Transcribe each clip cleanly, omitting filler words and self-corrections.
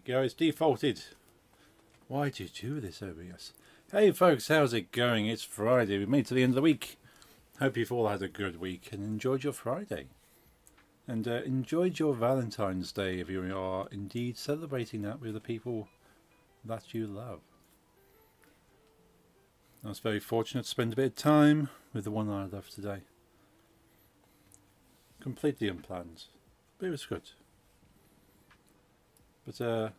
go. It's defaulted. Why did you do this, OBS? Hey folks, how's it going? It's Friday. We made it to the end of the week. Hope you've all had a good week and enjoyed your Friday. And enjoyed your Valentine's Day if you are indeed celebrating that with the people that you love. I was very fortunate to spend a bit of time with the one I love today. Completely unplanned, but it was good. But for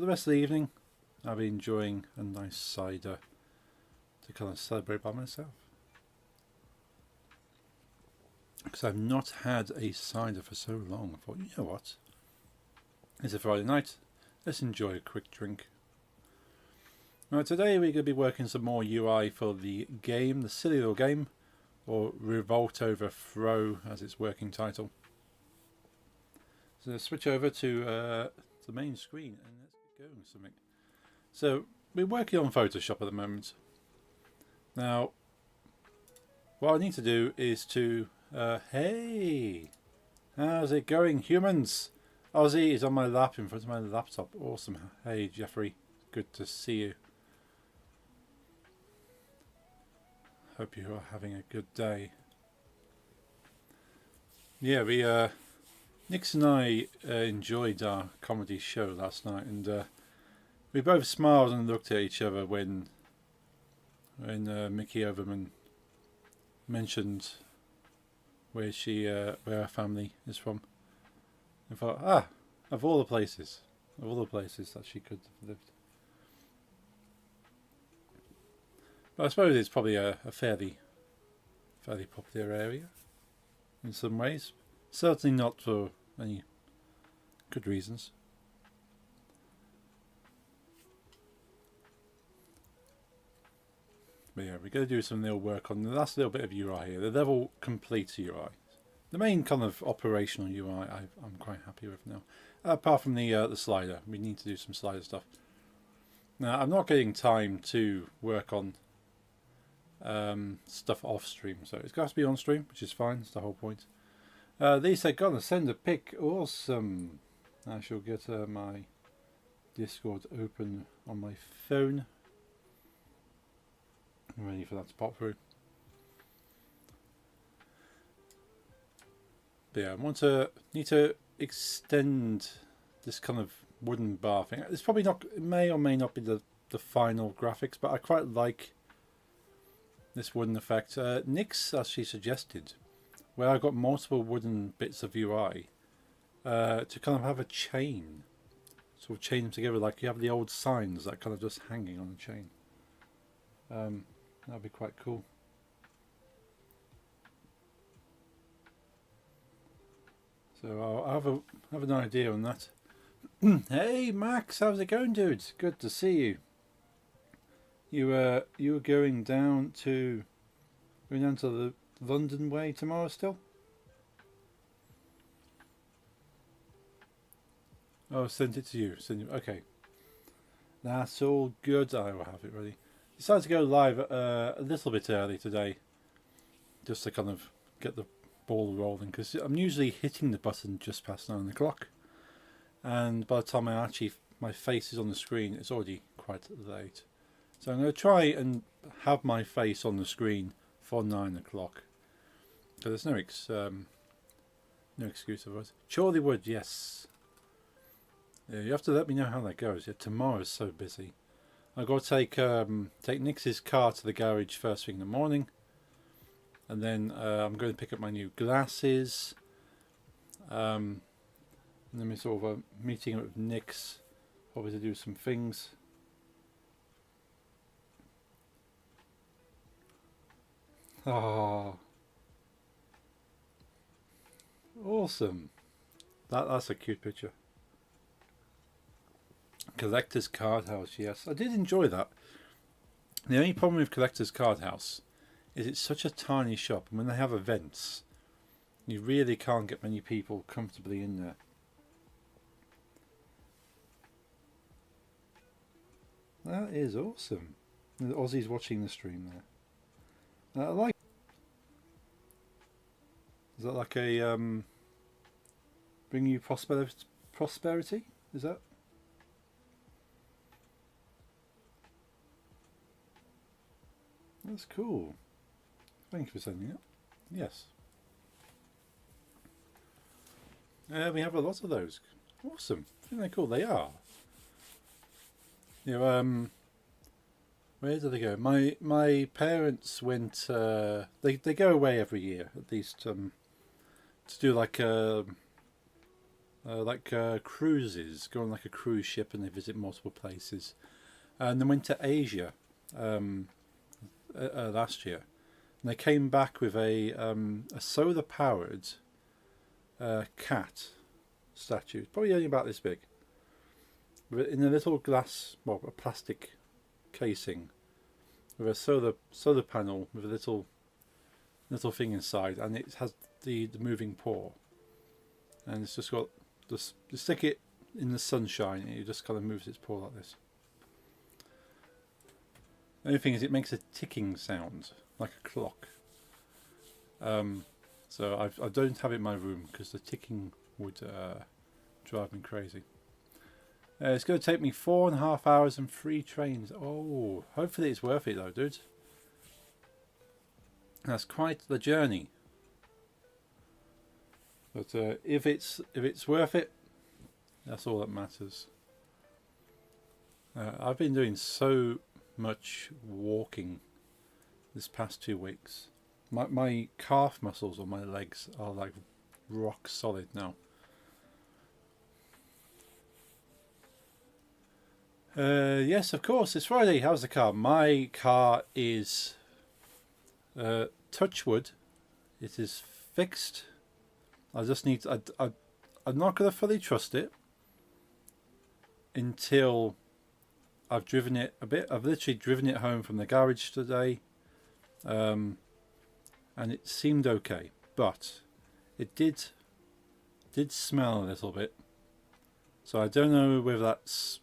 the rest of the evening, I'll be enjoying a nice cider to kind of celebrate by myself. Because I've not had a cider for so long. I thought, you know what? It's a Friday night. Let's enjoy a quick drink. Now today we're going to be working some more UI for the game, the silly little game, or Revolt Overthrow as its working title. So let's switch over to the main screen and let's get going with something. So we're working on Photoshop at the moment. Now what I need to do is to hey, how's it going, humans? Ozzy is on my lap in front of my laptop. Awesome. Hey Jeffrey, good to see you. Hope you are having a good day. Yeah, we Nix and I enjoyed our comedy show last night, and we both smiled and looked at each other when Mickey Overman mentioned where her family is from. I thought, of all the places that she could have lived. But I suppose it's probably a fairly popular area in some ways. Certainly not for any good reasons. But yeah, we're going to do some little work on the last little bit of UI here. The level complete UI. The main kind of operational UI I'm quite happy with now. Apart from the slider. We need to do some slider stuff. Now I'm not getting time to work on stuff off stream, so it's got to be on stream, which is fine. That's the whole point. They said gonna send a pic. Awesome. I shall get my Discord open on my phone. I'm ready for that to pop through. But yeah, need to extend this kind of wooden bar thing. It's probably not. It may or may not be the final graphics, but I quite like this wooden effect. Nix actually suggested, where I got multiple wooden bits of UI, to kind of have a chain, sort of chain them together like you have the old signs that kind of just hanging on a chain. That'd be quite cool. So I'll have an idea on that. Hey Max, how's it going, dude? Good to see you. You were going down to the London way tomorrow still? Oh, sent it to you. Okay. That's all good. I will have it ready. Decided to go live a little bit early today, just to kind of get the ball rolling, because I'm usually hitting the button just past 9 o'clock, and by the time my face is on the screen, it's already quite late. So I'm going to try and have my face on the screen for 9 o'clock. So there's no excuse otherwise. Chorleywood, yes. Yeah, you have to let me know how that goes. Yeah, tomorrow's so busy. I've got to take Nix's car to the garage first thing in the morning. And then I'm going to pick up my new glasses. And then we're sort of meeting up with Nix, probably to do some things. Oh, awesome. That's a cute picture. Collector's Card House, yes. I did enjoy that. The only problem with Collector's Card House is it's such a tiny shop, and when they have events, you really can't get many people comfortably in there. That is awesome. Ozzy's watching the stream there. I like. Is that like a bring you prosperity? Is that? That's cool. Thank you for sending it. Yes. We have a lot of those. Awesome. I think they're cool. They are. You know, where do they go? My parents went. They go away every year at least to do like cruises. Go on like a cruise ship and they visit multiple places. And they went to Asia last year. And they came back with a solar powered cat statue, probably only about this big, in a little glass, well, a plastic casing, with a solar panel with a little thing inside, and it has the moving paw, and it's just got just you stick it in the sunshine, and it just kind of moves its paw like this. The only thing is, it makes a ticking sound like a clock. So I don't have it in my room because the ticking would drive me crazy. It's going to take me 4.5 hours and 3 trains. Oh, hopefully it's worth it though, dude. That's quite the journey. But if it's worth it, that's all that matters. I've been doing so much walking this past 2 weeks. My calf muscles on my legs are like rock solid now. Yes, of course, it's Friday. How's the car? My car is touch wood. It is fixed. I just need to, I'm not going to fully trust it until I've driven it a bit. I've literally driven it home from the garage today. And it seemed okay, but it did smell a little bit. So I don't know whether that's...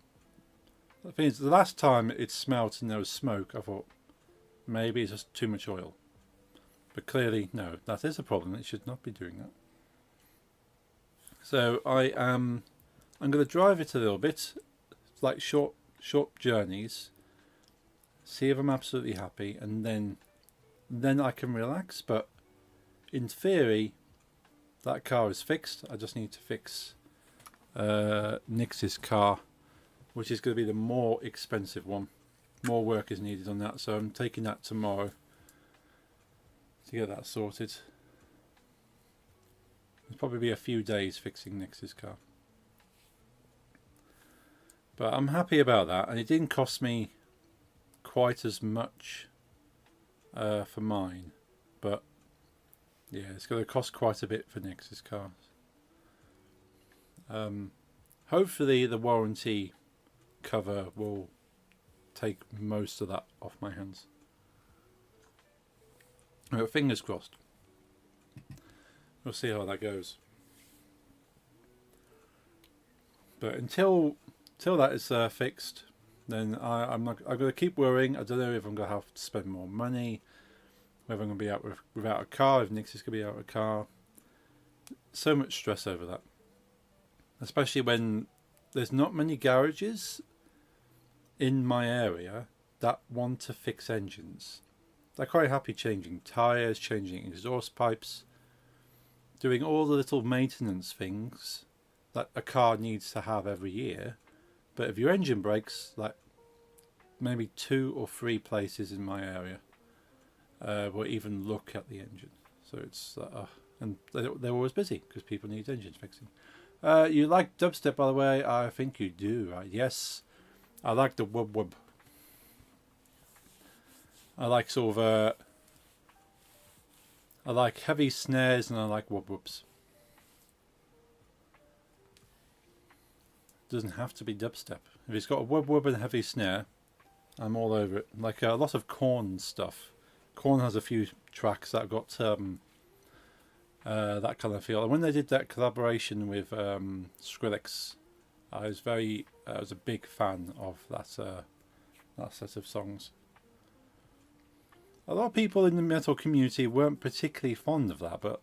The thing is, the last time it smelled and there was smoke, I thought maybe it's just too much oil. But clearly, no, that is a problem. It should not be doing that. So I'm going to drive it a little bit, like short journeys, see if I'm absolutely happy, and then I can relax. But in theory, that car is fixed. I just need to fix Nix's car, which is going to be the more expensive one. More work is needed on that, so I'm taking that tomorrow to get that sorted. It'll probably be a few days fixing Nix's car. But I'm happy about that, and it didn't cost me quite as much for mine, but yeah, it's going to cost quite a bit for Nix's car. Hopefully the warranty cover will take most of that off my hands. Well, fingers crossed. We'll see how that goes. But until that is fixed, then I'm going to keep worrying. I don't know if I'm going to have to spend more money, whether I'm going to be out without a car, if Nix is going to be out of a car. So much stress over that, especially when there's not many garages in my area that want to fix engines. They're quite happy changing tyres, changing exhaust pipes, doing all the little maintenance things that a car needs to have every year. But if your engine breaks, like maybe 2 or 3 places in my area will even look at the engine. So it's and they're always busy because people need engines fixing. You like dubstep, by the way? I think you do, right? Yes, I like the wub wub. I like sort of I like heavy snares and I like wub wubs. Doesn't have to be dubstep. If it's got a wub wub and a heavy snare, I'm all over it. Like a lot of Korn stuff. Korn has a few tracks that got that kind of feel. And when they did that collaboration with Skrillex, I was a big fan of that set of songs. A lot of people in the metal community weren't particularly fond of that, but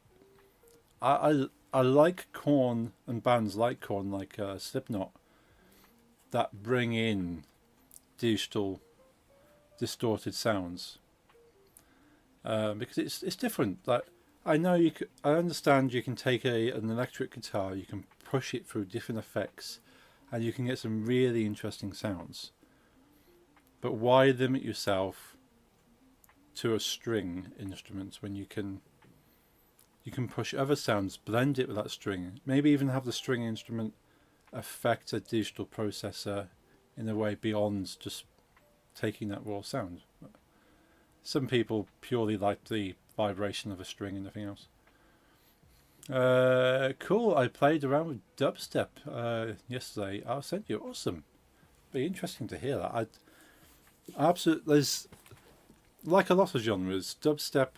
I like Korn and bands like Korn, like Slipknot, that bring in digital distorted sounds. because it's different. Like I know I understand you can take an electric guitar, you can push it through different effects, and you can get some really interesting sounds. But why limit yourself to a string instrument when you can push other sounds, blend it with that string, maybe even have the string instrument affect a digital processor in a way beyond just taking that raw sound. Some people purely like the vibration of a string and nothing else. Cool. I played around with dubstep yesterday. I'll send you. Awesome. Be interesting to hear that. I absolutely. There's like a lot of genres. Dubstep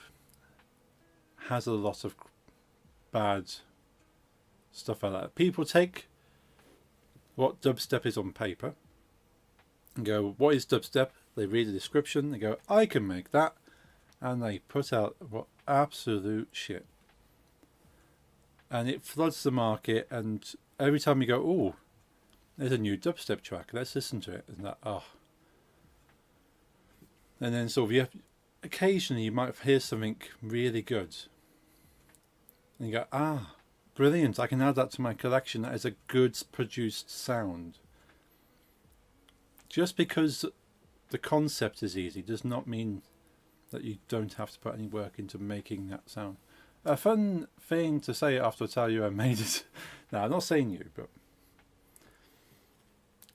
has a lot of bad stuff like that. People take what dubstep is on paper and go, "What is dubstep?" They read the description. They go, "I can make that," and they put out what absolute shit. And it floods the market, and every time you go, "Oh, there's a new dubstep track, let's listen to it," and that, oh. And then sort of occasionally you might hear something really good. And you go, brilliant, I can add that to my collection. That is a good produced sound. Just because the concept is easy does not mean that you don't have to put any work into making that sound. A fun thing to say after I tell you I made it. Now, I'm not saying you, but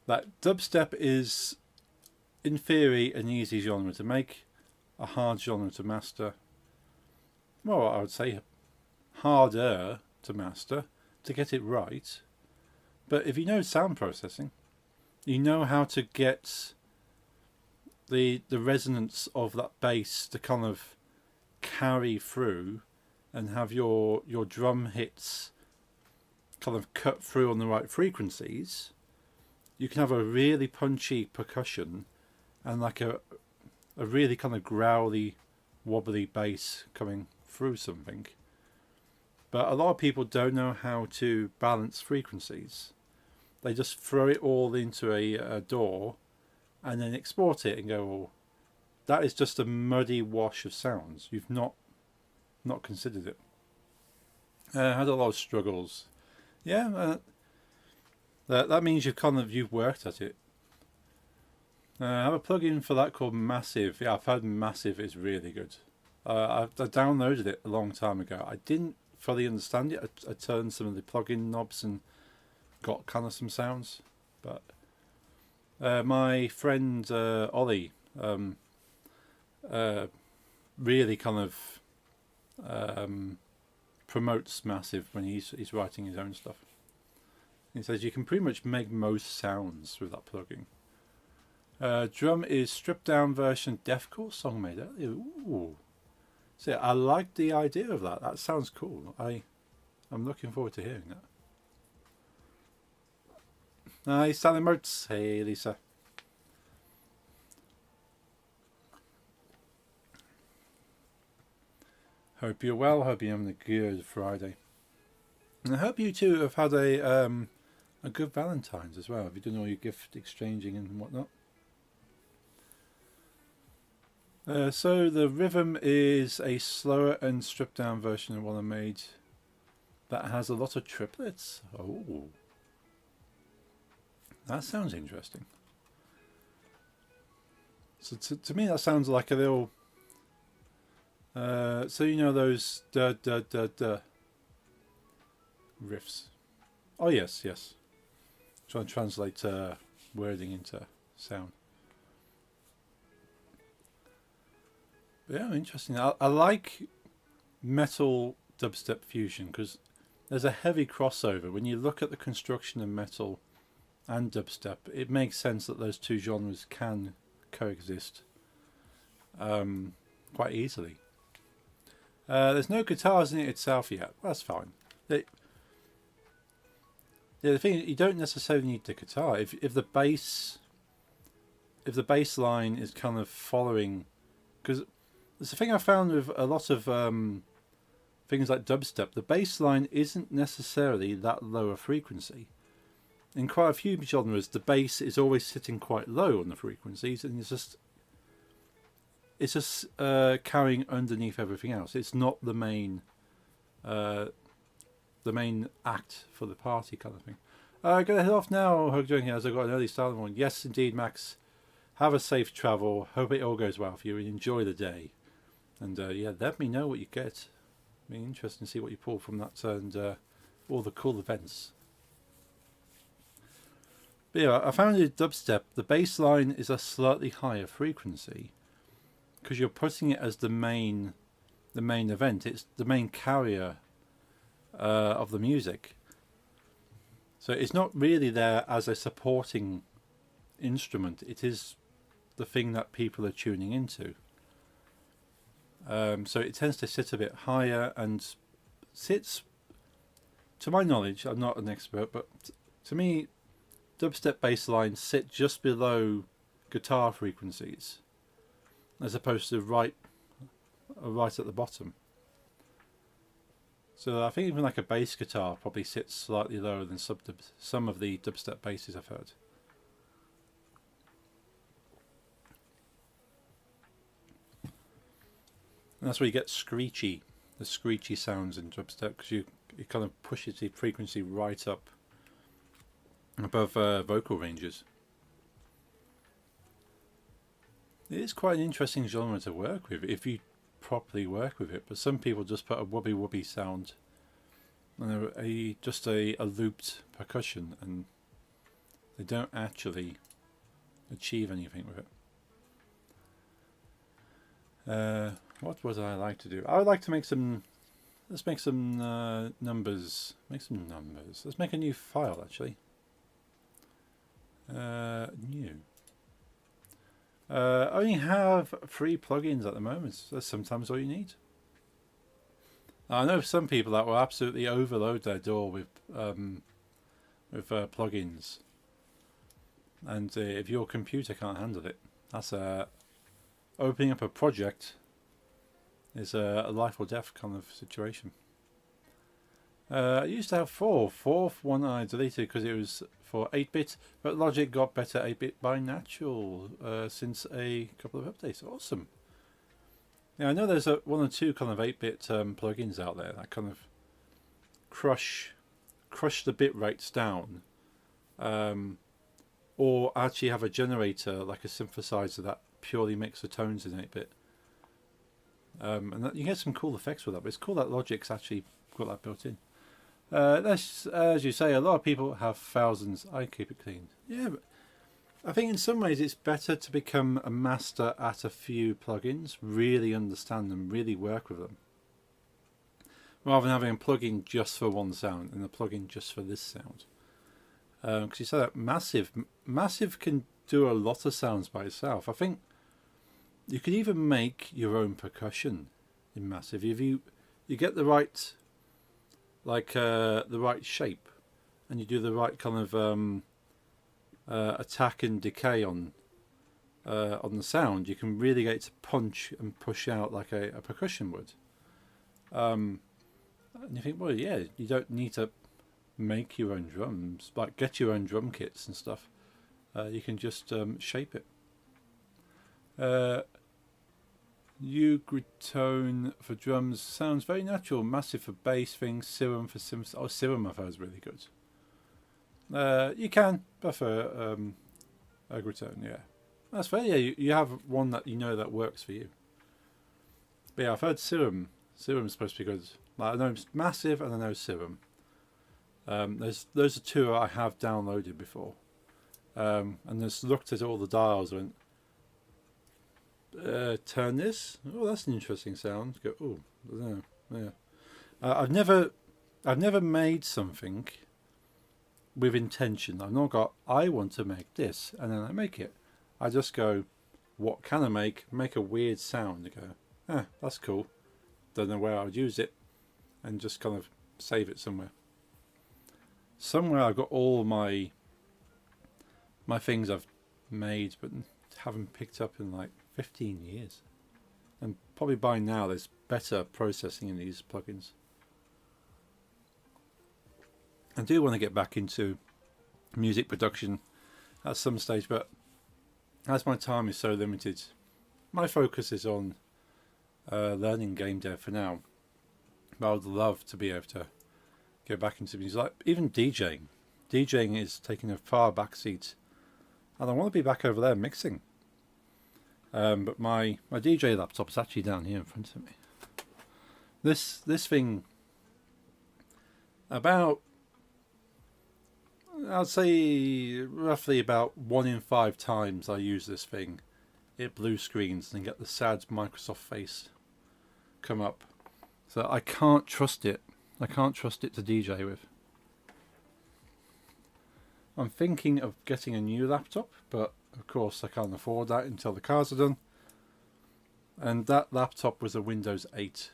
that dubstep is, in theory, an easy genre to make, a hard genre to master. Well, I would say harder to master, to get it right. But if you know sound processing, you know how to get the resonance of that bass to kind of carry through and have your drum hits kind of cut through on the right frequencies, you can have a really punchy percussion and like a really kind of growly, wobbly bass coming through something. But a lot of people don't know how to balance frequencies. They just throw it all into a DAW and then export it and go, "Oh, that is just a muddy wash of sounds. You've not considered it." I had a lot of struggles. Yeah, that means you've worked at it. I have a plugin for that called Massive. Yeah, I've heard Massive is really good. I downloaded it a long time ago. I didn't fully understand it. I turned some of the plugin knobs and got kind of some sounds. But my friend Ollie really kind of promotes Massive when he's writing his own stuff. He says you can pretty much make most sounds with that plugin. Drum is stripped down version deathcore song made earlier. Ooh. See, I like the idea of that. That sounds cool. I'm looking forward to hearing that. Hi, Sally Mertz. Hey, Lisa. Hope you're well. Hope you're having a good Friday. And I hope you too have had a good Valentine's as well. Have you done all your gift exchanging and whatnot? So the rhythm is a slower and stripped down version of what I made that has a lot of triplets. Oh, that sounds interesting. So to me that sounds like a little so you know those da da da da riffs. Oh yes. Try and translate wording into sound. But yeah, interesting. I like metal dubstep fusion because there's a heavy crossover. When you look at the construction of metal and dubstep, it makes sense that those two genres can coexist quite easily. There's no guitars in it itself yet. That's fine. The thing is, you don't necessarily need the guitar. If the bass line is kind of following, because there's a thing I found with a lot of things like dubstep, the bass line isn't necessarily that lower frequency. In quite a few genres, the bass is always sitting quite low on the frequencies, and it's just carrying underneath everything else. It's not the main act for the party kind of thing. Gonna head off now. Hug joking as I got an early start in the morning. Yes, indeed, Max. Have a safe travel. Hope it all goes well for you and enjoy the day. And yeah, let me know what you get. It'll be interesting to see what you pull from that and all the cool events. But yeah, I found in dubstep the bass line is a slightly higher frequency because you're putting it as the main event. It's the main carrier of the music. So it's not really there as a supporting instrument. It is the thing that people are tuning into. So it tends to sit a bit higher and sits, to my knowledge, I'm not an expert, but to me, dubstep bass lines sit just below guitar frequencies, as opposed to right at the bottom. So I think even like a bass guitar probably sits slightly lower than some of the dubstep basses I've heard. And that's where you get the screechy sounds in dubstep, because you kind of pushes the frequency right up above vocal ranges. It is quite an interesting genre to work with if you properly work with it, but some people just put a wubby sound and just a looped percussion, and they don't actually achieve anything with it. What would I like to do? I would like to make some. Let's make some numbers. Make some numbers. Let's make a new file actually. New. I only have 3 plugins at the moment. That's sometimes all you need. I know some people that will absolutely overload their DAW with plugins, and if your computer can't handle it, that's opening up a project is a life or death kind of situation. I used to have 4. Fourth one I deleted because it was for 8-bit, but Logic got better 8-bit by natural since a couple of updates. Awesome. Yeah, I know there's 1 or 2 kind of 8-bit plugins out there that kind of crush the bit rates down, or actually have a generator like a synthesizer that purely makes the tones in 8-bit. And you get some cool effects with that, but it's cool that Logic's actually got that built in. That's, as you say, a lot of people have thousands. I keep it clean. Yeah, but I think in some ways it's better to become a master at a few plugins, really understand them, really work with them, rather than having a plugin just for one sound and a plugin just for this sound. Because you say that Massive can do a lot of sounds by itself. I think you can even make your own percussion in Massive if you get the right the right shape, and you do the right kind of attack and decay on the sound. You can really get it to punch and push out like a percussion would. And you think, well, yeah, you don't need to make your own drums, like get your own drum kits and stuff. You can just shape it. Ugritone for drums sounds very natural. Massive for bass things. Serum for sims. Oh, Serum I've heard is really good. You can prefer Ugritone, yeah. That's fair. Yeah, you have one that you know that works for you. But yeah, I've heard Serum. Serum's supposed to be good. Like, I know Massive and I know Serum. Those are 2 I have downloaded before, and just looked at all the dials and went, turn this. Oh, that's an interesting sound. Go. Oh, no, yeah. I've never made something with intention. I've not got, I want to make this, and then I make it. I just go, what can I make? Make a weird sound. I go, that's cool. Don't know where I would use it, and just kind of save it somewhere. Somewhere I've got all my things I've made, but haven't picked up in like 15 years. And probably by now there's better processing in these plugins. I do want to get back into music production at some stage, but as my time is so limited, my focus is on learning game dev for now. But I would love to be able to go back into music, like even DJing. DJing is taking a far back seat, and I want to be back over there mixing. But my DJ laptop is actually down here in front of me. This thing, about, I'd say roughly about 1 in 5 times I use this thing, it blue screens and get the sad Microsoft face come up. So I can't trust it. I can't trust it to DJ with. I'm thinking of getting a new laptop, but of course I can't afford that until the cars are done. And that laptop was a Windows 8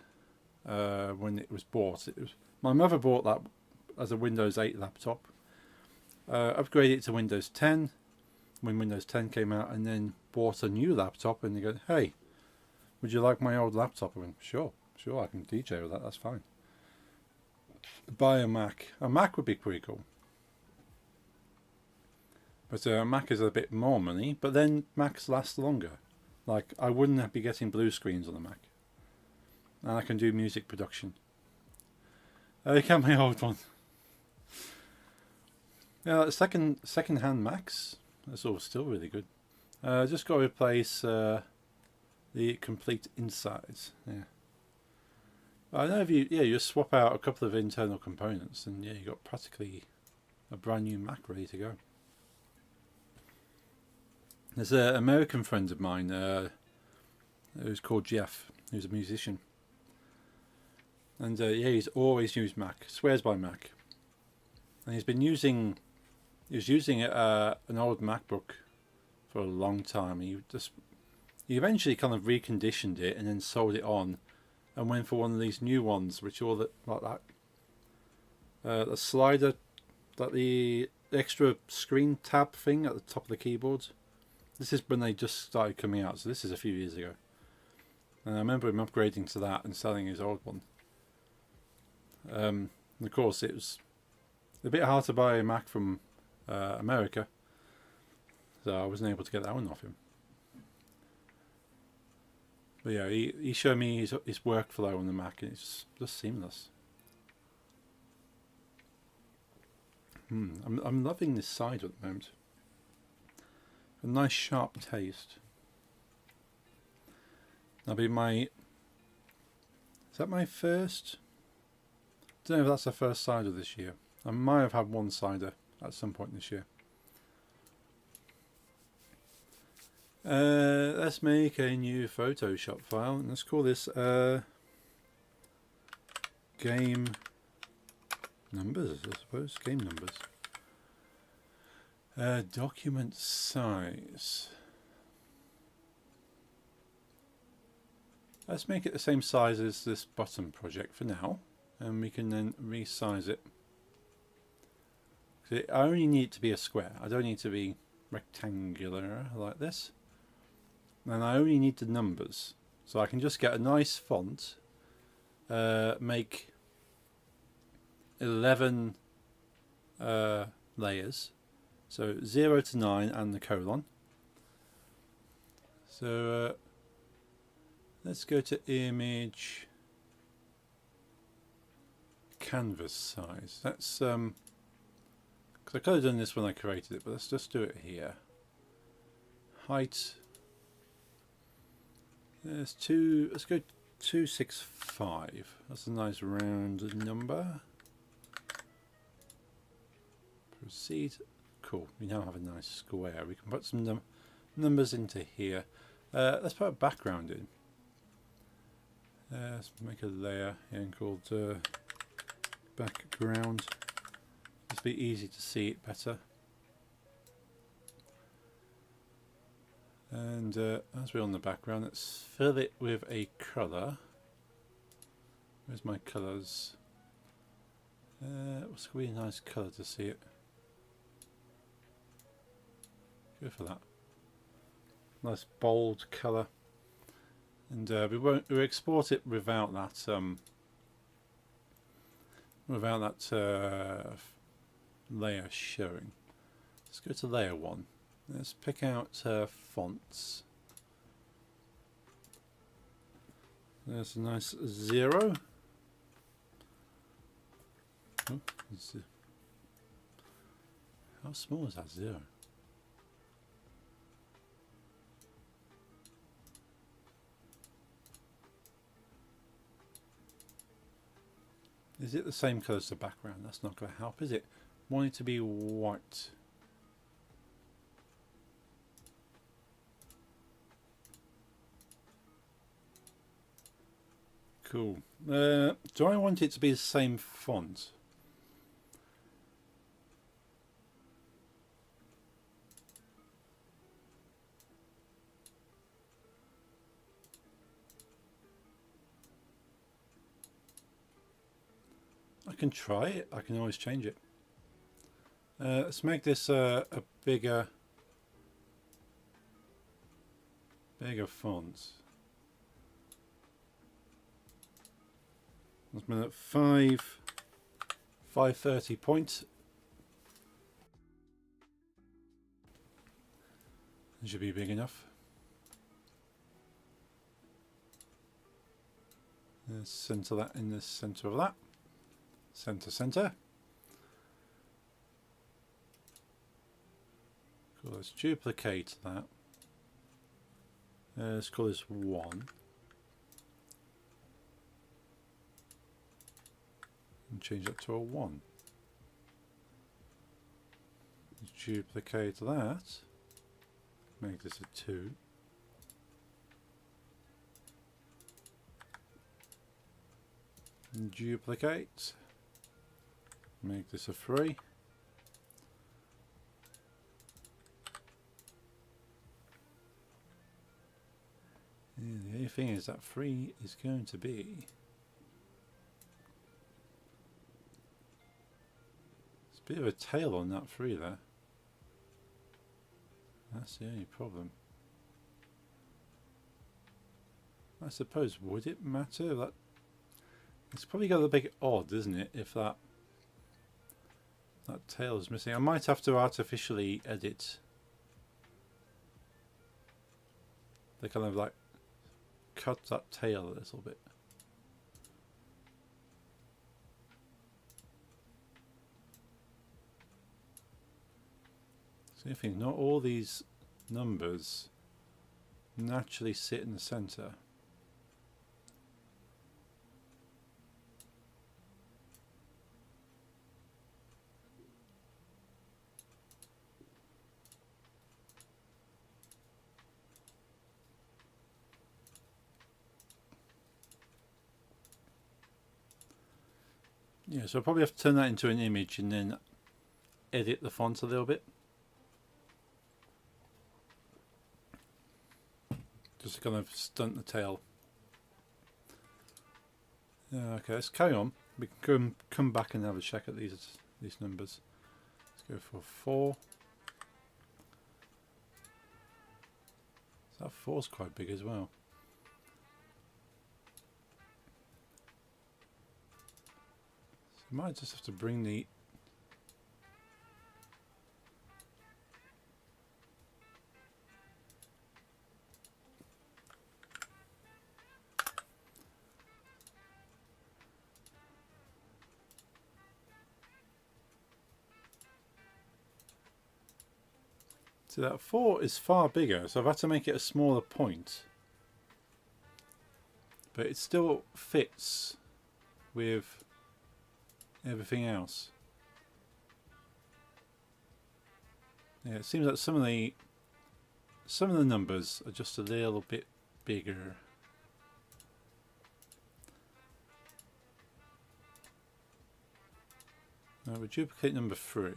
when it was bought. My mother bought that as a Windows 8 laptop, upgraded it to Windows 10 when Windows 10 came out, and then bought a new laptop, and they go, hey, would you like my old laptop? I went, sure, I can DJ with that, that's fine. Buy a Mac. A Mac would be pretty cool. But a Mac is a bit more money, but then Macs last longer. Like, I wouldn't be getting blue screens on a Mac. And I can do music production. I can my old one. Yeah, second-hand Macs, that's all still really good. Just got to replace the complete insides. Yeah. I know if you swap out a couple of internal components, and yeah, you got practically a brand new Mac ready to go. There's an American friend of mine who's called Jeff, who's a musician, and yeah, he's always used Mac, swears by Mac, and he was using an old MacBook for a long time. He eventually kind of reconditioned it and then sold it on, and went for one of these new ones, which all like that, the slider, like the extra screen tab thing at the top of the keyboard. This is when they just started coming out, so this is a few years ago. And I remember him upgrading to that and selling his old one. And of course, it was a bit hard to buy a Mac from America, so I wasn't able to get that one off him. But yeah, he showed me his workflow on the Mac, and it's just seamless. I'm loving this cider at the moment. A nice sharp taste. That'll be is that my first? I don't know if that's the first cider this year. I might have had one cider at some point this year. Let's make a new Photoshop file, and let's call this game numbers, I suppose. Game numbers. Document size. Let's make it the same size as this bottom project for now, and we can then resize it. I only need it to be a square. I don't need to be rectangular like this. And I only need the numbers, so I can just get a nice font, make 11 layers, so 0 to 9 and the colon. So let's go to image canvas size. That's because I could have done this when I created it, but let's just do it here. Height. Let's go 265. That's a nice round number. Proceed. Cool. We now have a nice square. We can put some numbers into here. Let's put a background in. Let's make a layer here called background. It'll be easy to see it better. And as we're on the background, let's fill it with a colour. Where's my colours? What's going to be a nice colour to see it? Go for that. Nice bold colour. And we'll export it without that layer showing. Let's go to layer 1. Let's pick out fonts. There's a nice 0. Oh, how small is that 0? Is it the same colour as the background? That's not going to help, is it? Want it to be white. Cool. Do I want it to be the same font? I can try it. I can always change it. Let's make this a bigger font. Let's make it 530 point. It should be big enough. Let's center that in the center of that. Center. Cool, let's duplicate that. Let's call this 1. And change that to a 1. Let's duplicate that. Make this a 2. And duplicate. Make this a 3. And the only thing is that 3 is going to be... It's a bit of a tail on that 3 there. That's the only problem. I suppose, would it matter? That it's probably got a bit odd, isn't it, if that tail is missing. I might have to artificially edit the kind of like cut that tail a little bit. So I think not all these numbers naturally sit in the center. Yeah, so I'll probably have to turn that into an image and then edit the font a little bit. Just to kind of stunt the tail. Yeah, okay, let's carry on. We can come back and have a check at these numbers. Let's go for 4. So that 4's quite big as well. So I might just have to bring the so that 4 is far bigger, so I've had to make it a smaller point. But it still fits with everything else. Yeah, it seems like some of the numbers are just a little bit bigger. Now we duplicate number 3.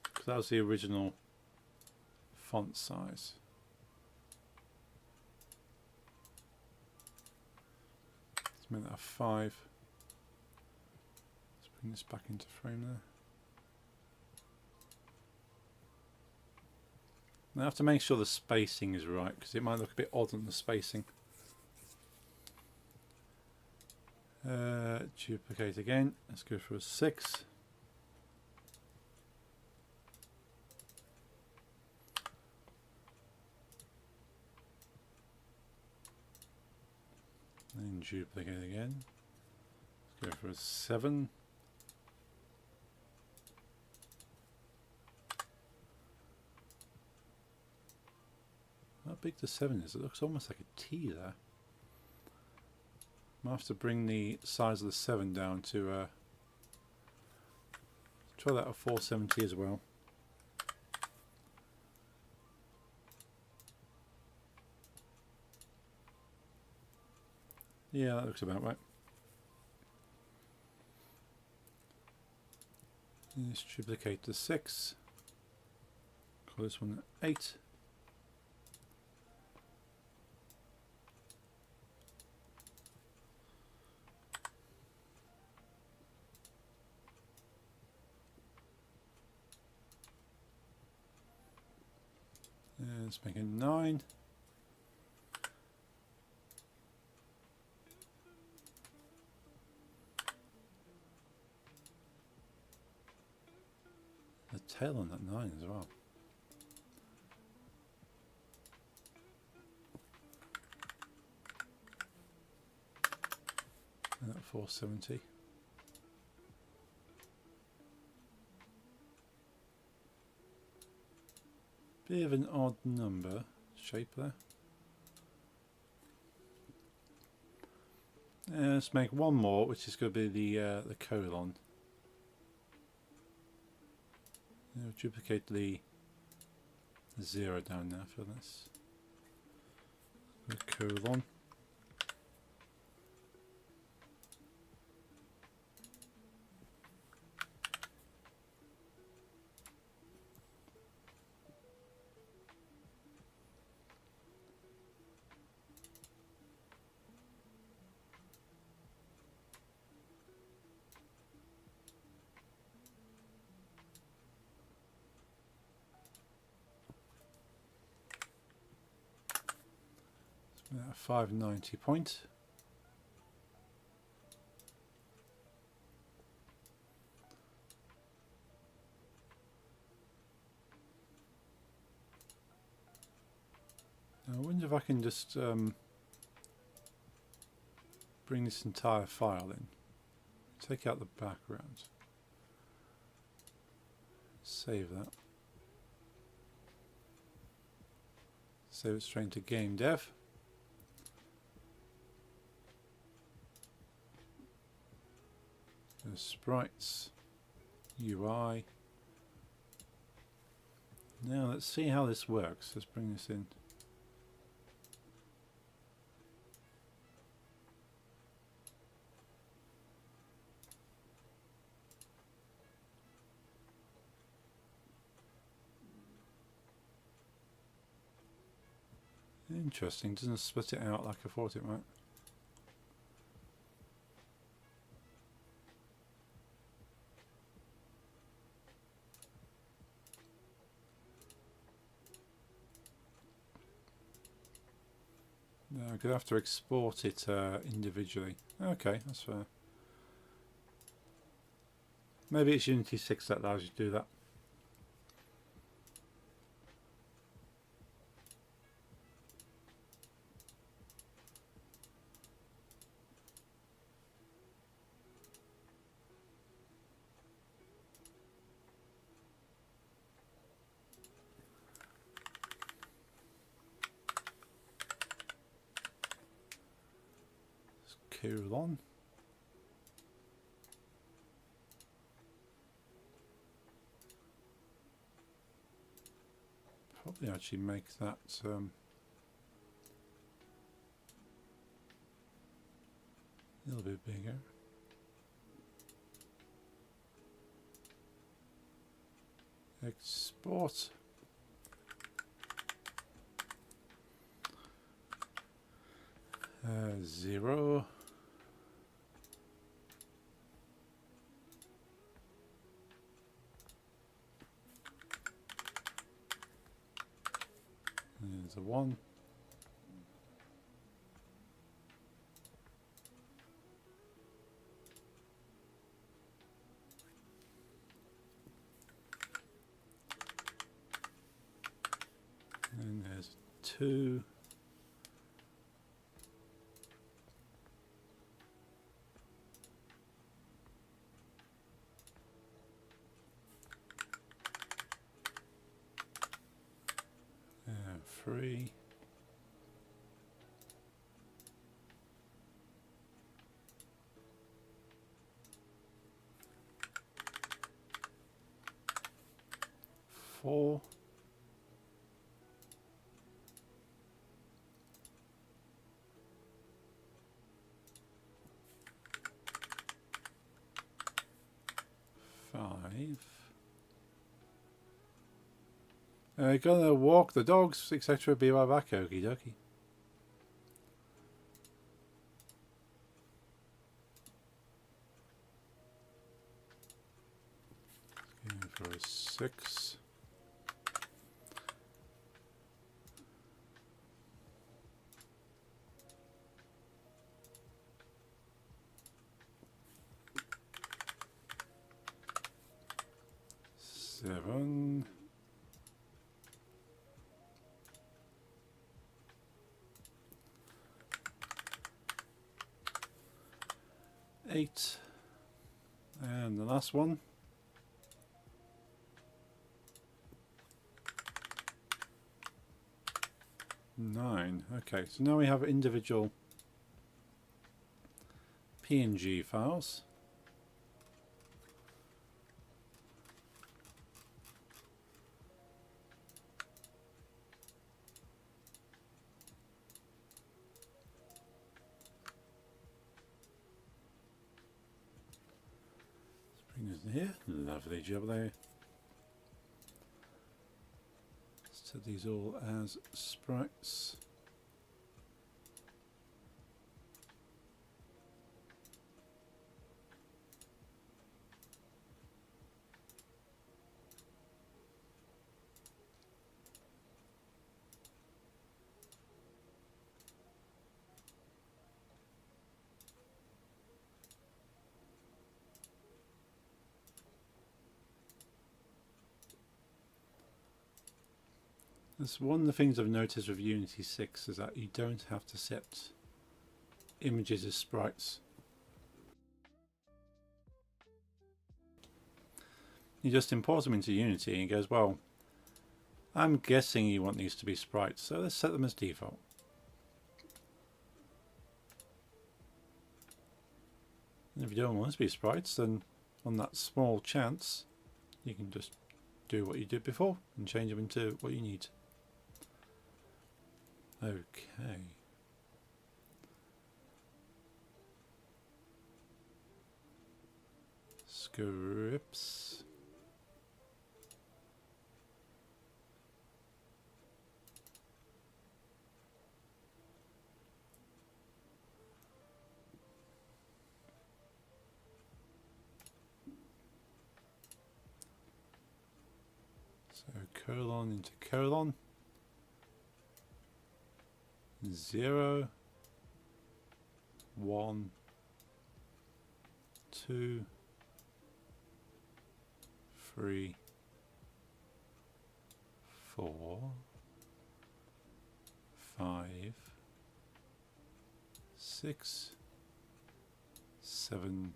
Because that was the original font size. Let's make that a 5. Let's bring this back into frame there. Now I have to make sure the spacing is right because it might look a bit odd on the spacing. Duplicate again. Let's go for a 6. And duplicate again. Let's go for a 7. How big the 7 is? It looks almost like a T there. Might have to bring the size of the 7 down to try that at 470 as well. Yeah, that looks about right. Let's duplicate the 6. Call this one 8. And let's make it 9. The tail on that 9 as well. And that 470. Bit of an odd number shape there. Let's make one more, which is going to be the colon. Now duplicate the 0 down there for this. The colon. A 590 point. Now I wonder if I can just bring this entire file in. Take out the background. Save that. Save it straight to game dev. Sprites, UI. Now let's see how this works. Let's bring this in. Interesting, doesn't split it out like I thought it might. No, I'm going to have to export it individually. Okay, that's fair. Maybe it's Unity 6 that allows you to do that. Colon. Probably actually make that a little bit bigger. Export. Zero. There's a 1. And there's 2. 3. Four. 5. Gonna walk the dogs, etc. Be right back, okie dokie. Going for a 6. Seven. 8. And the last one. 9. Okay, so now we have individual PNG files. Let's bring this in here. Lovely job there. Set these all as sprites. That's one of the things I've noticed with Unity 6 is that you don't have to set images as sprites. You just import them into Unity and it goes, well, I'm guessing you want these to be sprites, so let's set them as default. And if you don't want them to be sprites, then on that small chance, you can just do what you did before and change them into what you need. Okay. Scripts. So colon into colon. 0, 1, 2, 3, 4, 5, 6, 7,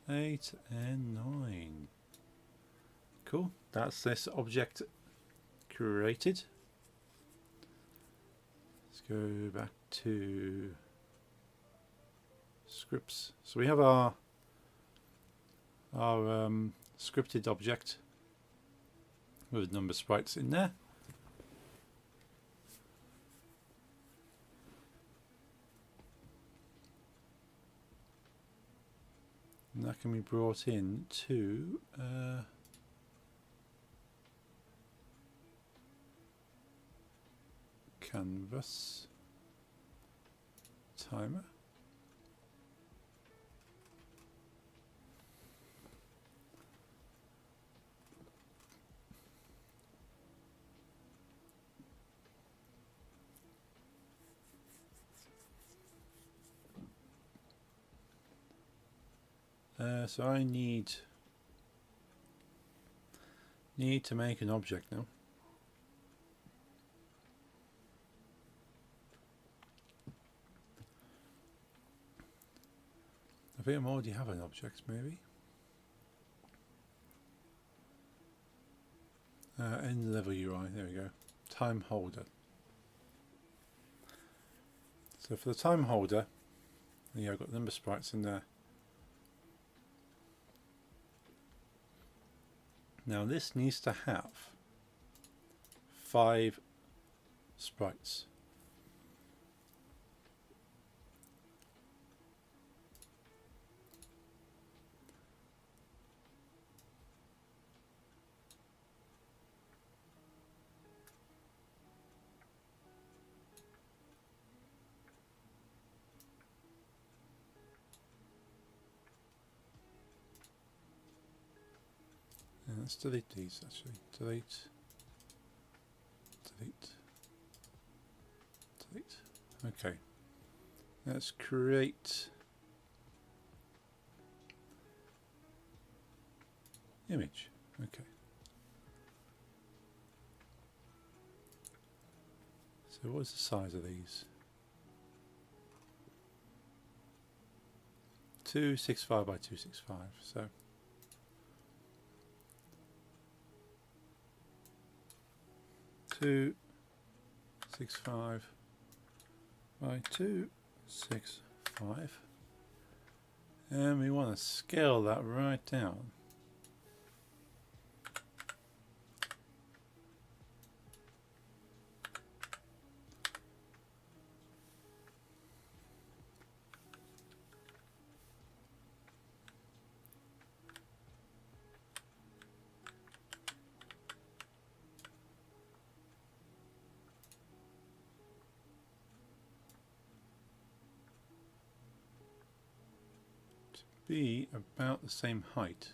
8, and 9. Cool. That's this object created. Let's go back to scripts. So we have our scripted object with number sprites in there. And that can be brought in to canvas timer. So I need to make an object now. I think I already have an object, maybe. End level UI, there we go. time holder. So for the time holder, I've got number sprites in there. Now this needs to have 5 sprites. And let's delete these actually. Delete. Delete. Delete. Okay. Let's create image. Okay. So what's the size of these? 265 by 265. So two 65 by 265, and we want to scale that right down. Be about the same height.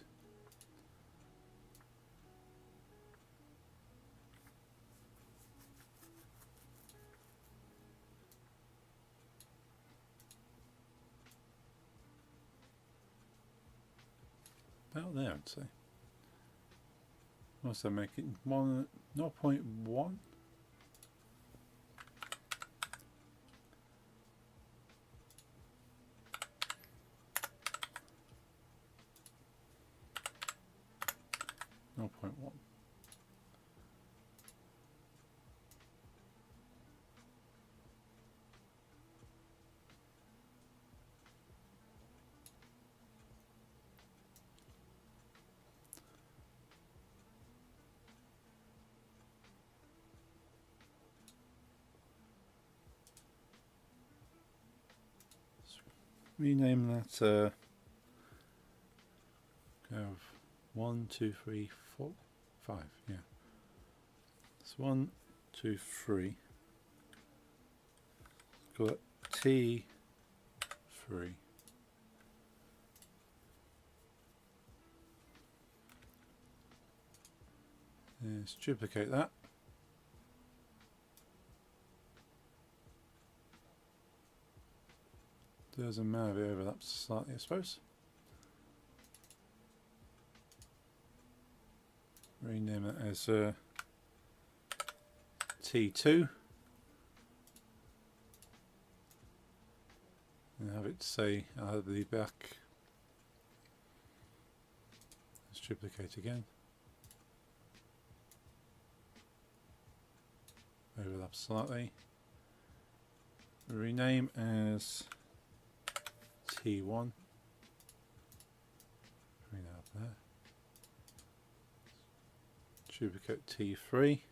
About there, I'd say. Also make it 0.1. 0.1. Rename that go 1, 2, 3, 4, 5. Yeah. It's 1, 2, 3. Call it T3. Let's duplicate that. Doesn't matter if it overlaps slightly, I suppose. Rename it as T2 and have it say I'll be back. Let's duplicate again. Overlap slightly. Rename as T1. Bring that up there. Duplicate T3.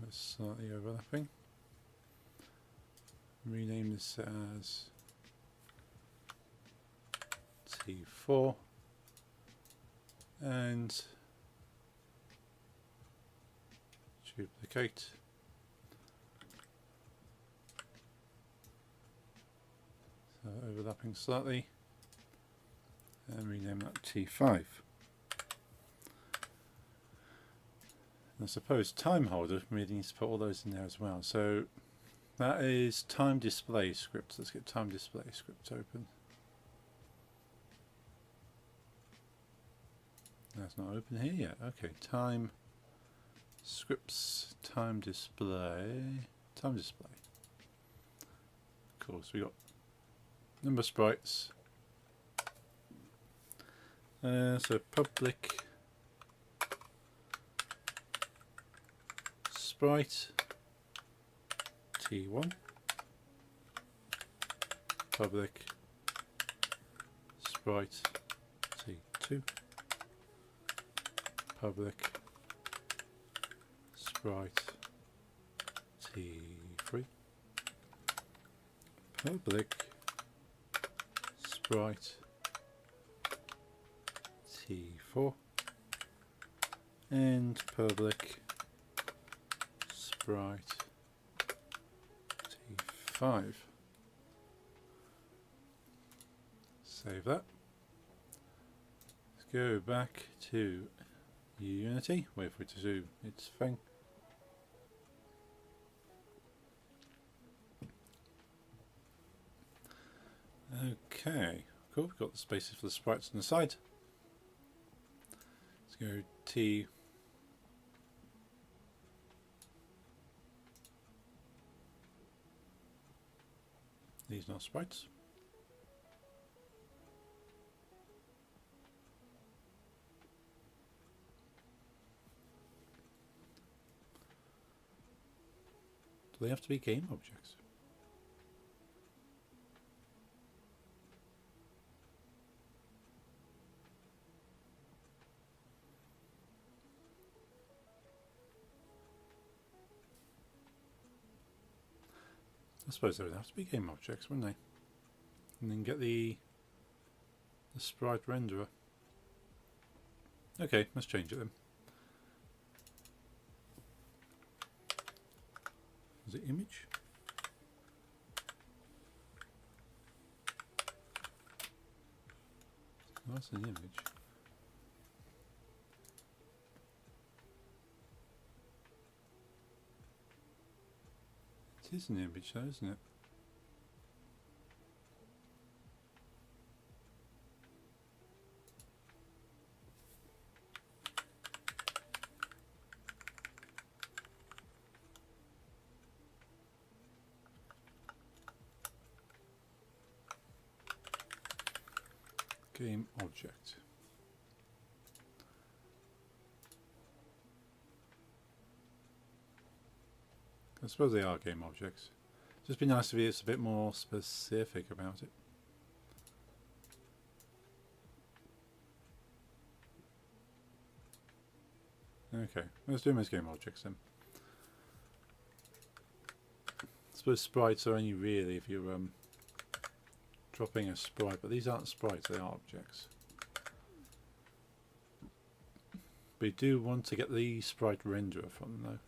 That's slightly overlapping. Rename this as T4 and duplicate. So overlapping slightly and rename that T5. I suppose time holder really needs to put all those in there as well. So that is time display script. Let's get time display script open. That's not open here yet. Okay, time scripts, time display. Of course, we got number sprites, So public sprite t1, public sprite t2, public sprite t3, public sprite t4, and public sprite t5. Save that. Let's go back to Unity, wait for it to do its thing. Okay, cool, we've got the spaces for the sprites on the side. Let's go T. These are not sprites. Do they have to be game objects? I suppose they would have to be game objects, wouldn't they? And then get the sprite renderer. Okay, let's change it then. Is it image? Oh, that's an image. It is an image though, isn't it? Game object. I suppose they are game objects. Just be nice if it's a bit more specific about it. Okay, let's do them as game objects then. I suppose sprites are only really if you're dropping a sprite, but these aren't sprites, they are objects. We do want to get the sprite renderer from them though.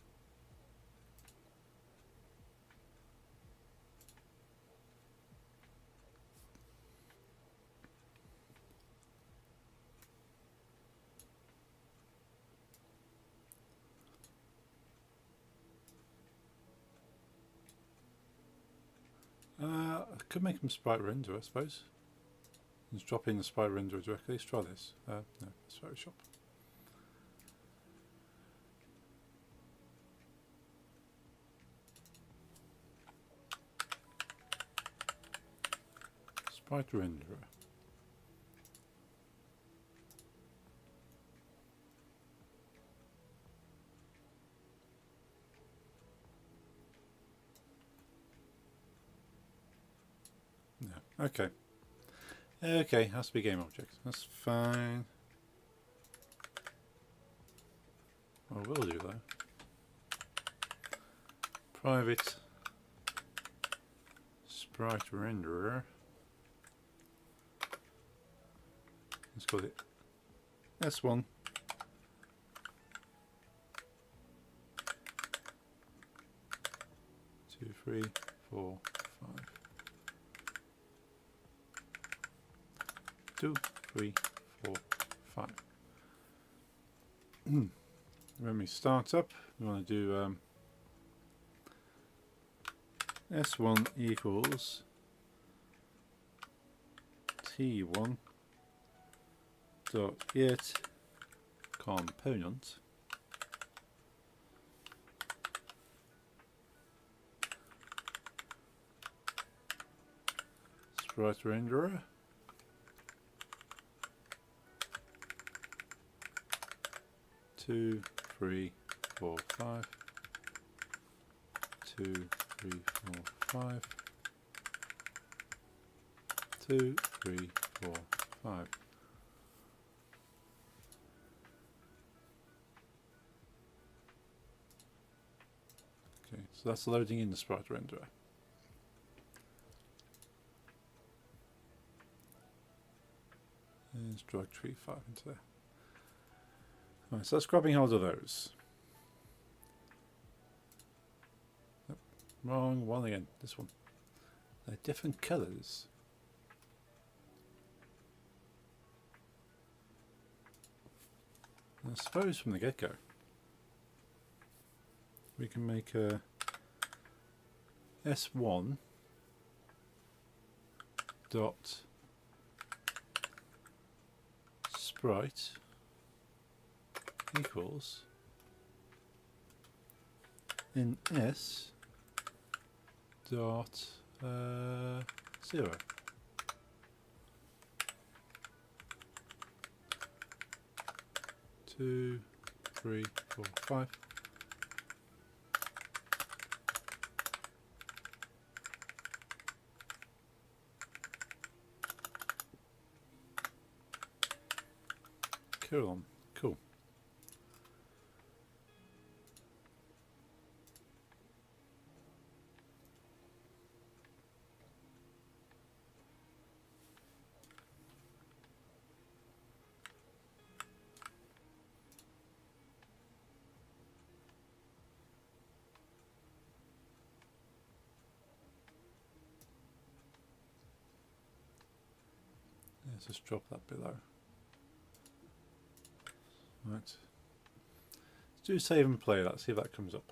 I could make them sprite render, I suppose. Let's drop in the sprite renderer directly. Let's try this. No, it's Photoshop. Sprite renderer. No. Okay. Okay, has to be game object. That's fine. I will do though. Private sprite renderer. Let's call it S1. Two, 3, 4, 5. 2, 3, 4, 5. When we start up, we want to do S1 equals T1 dot get component sprite renderer 2, 3, 4, 5. 2, 3, 4, 5. 2, 3, 4, 5. Okay, so that's loading in the sprite renderer. Let's drag tree 5 into there. Right, so that's grabbing hold of those. Nope, wrong one again, this one. They're different colours. I suppose from the get-go we can make a S1 dot sprite equals in S dot 0. Two, 3, 4, 5. Cool. Cool. Let's just drop that below. Right. Let's do save and play that, see if that comes up.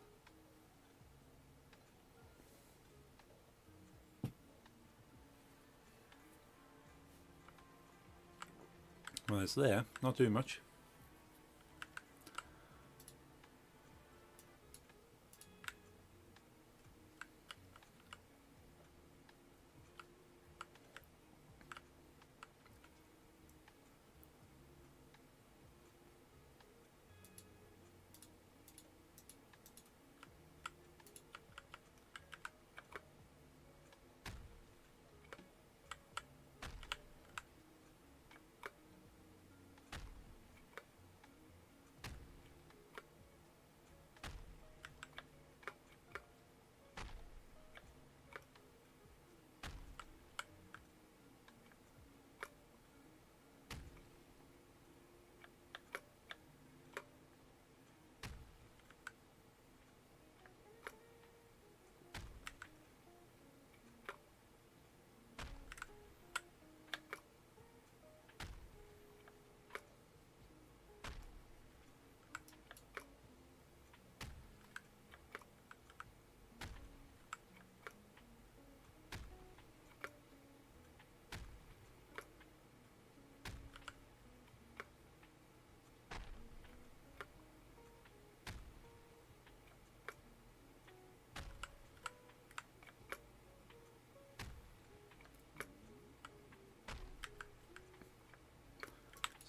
Well, it's there, not doing much.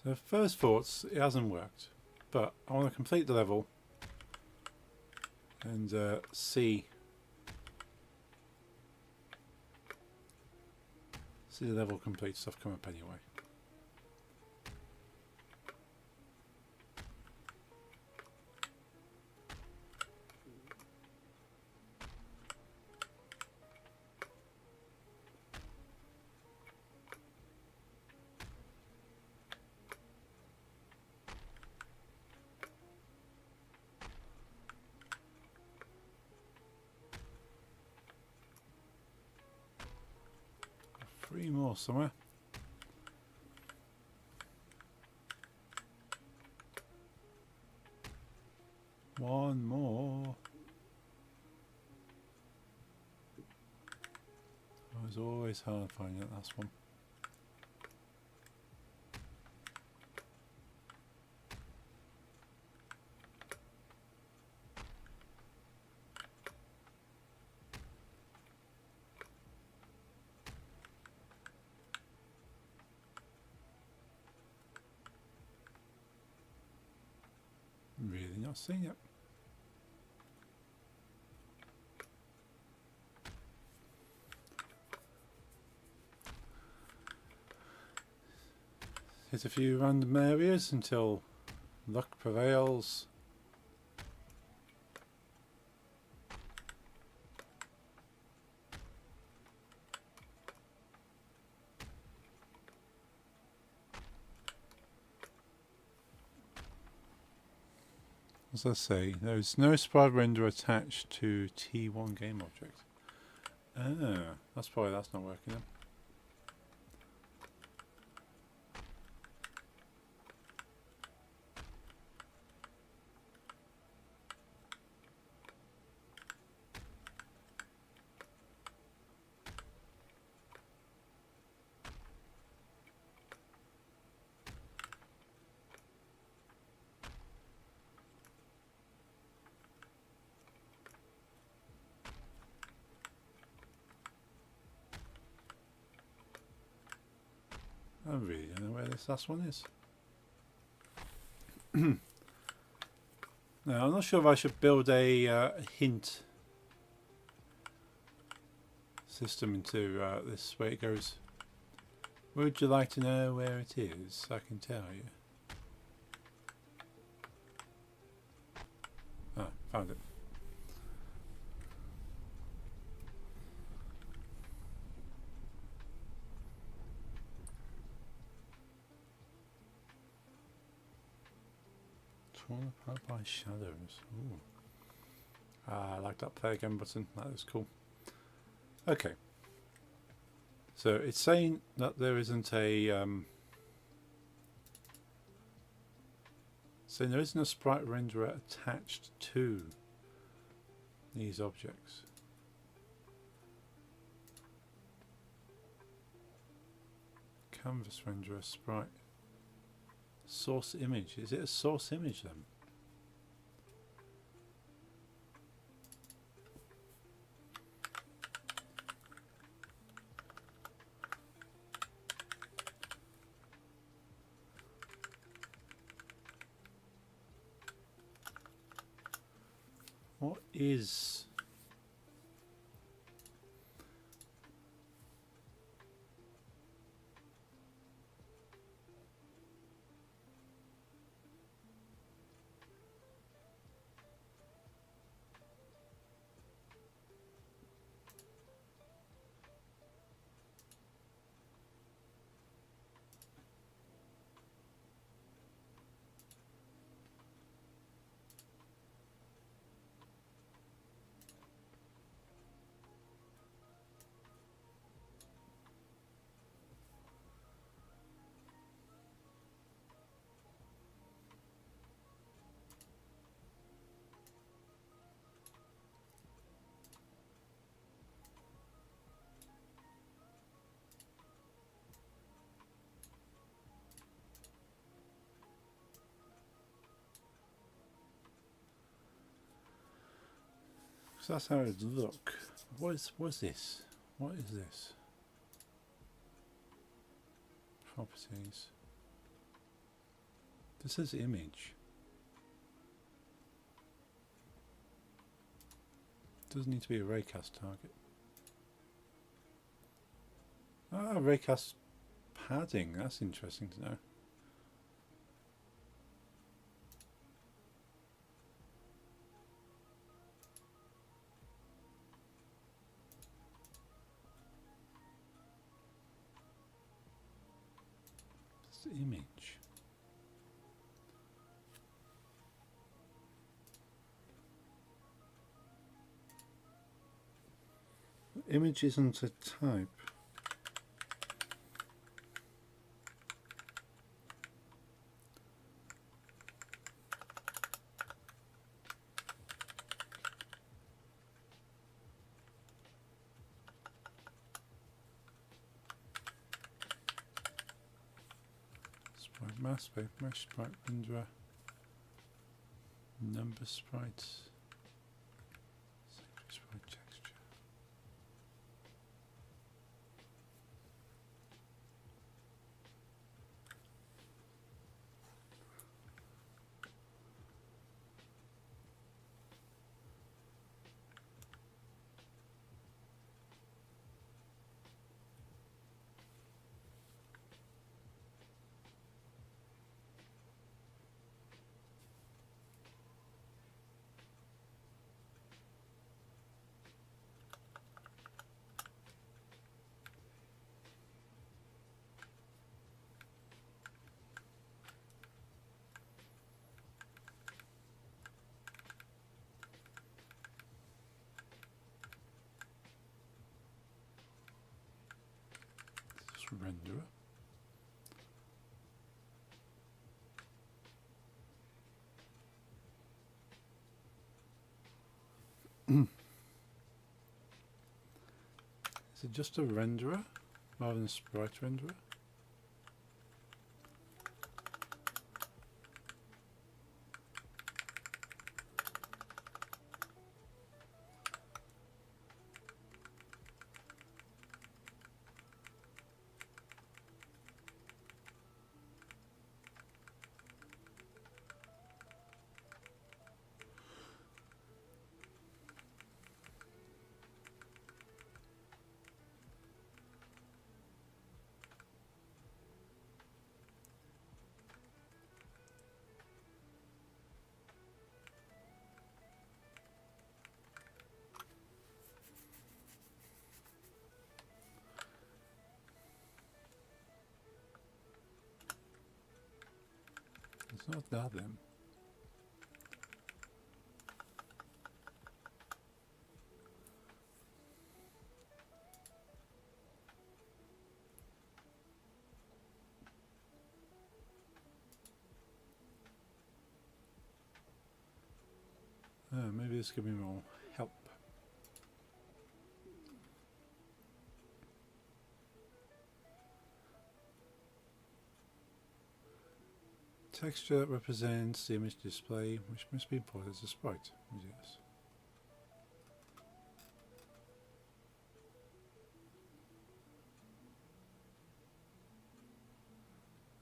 So first thoughts, it hasn't worked, but I want to complete the level and see the level complete stuff come up anyway. Three more somewhere. One more. Oh, it's always hard finding that last one. Really not seen it. Hit a few random areas until luck prevails. As I say, there is no sprite render attached to T1 game object. Ah, that's probably that's not working then. I really don't know where this last one is. Now, I'm not sure if I should build a hint system into this where it goes. Would you like to know where it is? I can tell you. Ah, found it. Torn apart by shadows. Ooh. I like that play again button. That is cool. Okay. So it's saying that there isn't a saying there isn't a sprite renderer attached to these objects. Canvas renderer sprite. Source image. Is it a source image then? What is... So that's how it look. What's this? What is this? Properties. This is image. Doesn't need to be a raycast target. Ah, raycast padding. That's interesting to know. This image. Image isn't a type. Sprite mask, paper mesh, sprite renderer, number sprites, sprite texture. source renderer. Is it just a renderer rather than a sprite renderer? It's not that then. Maybe this give me more help. Texture that represents the image display, which must be imported as a sprite. Yes.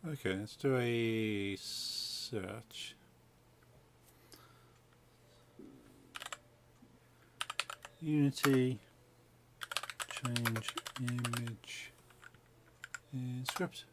Okay, let's do a search. Unity change image in script.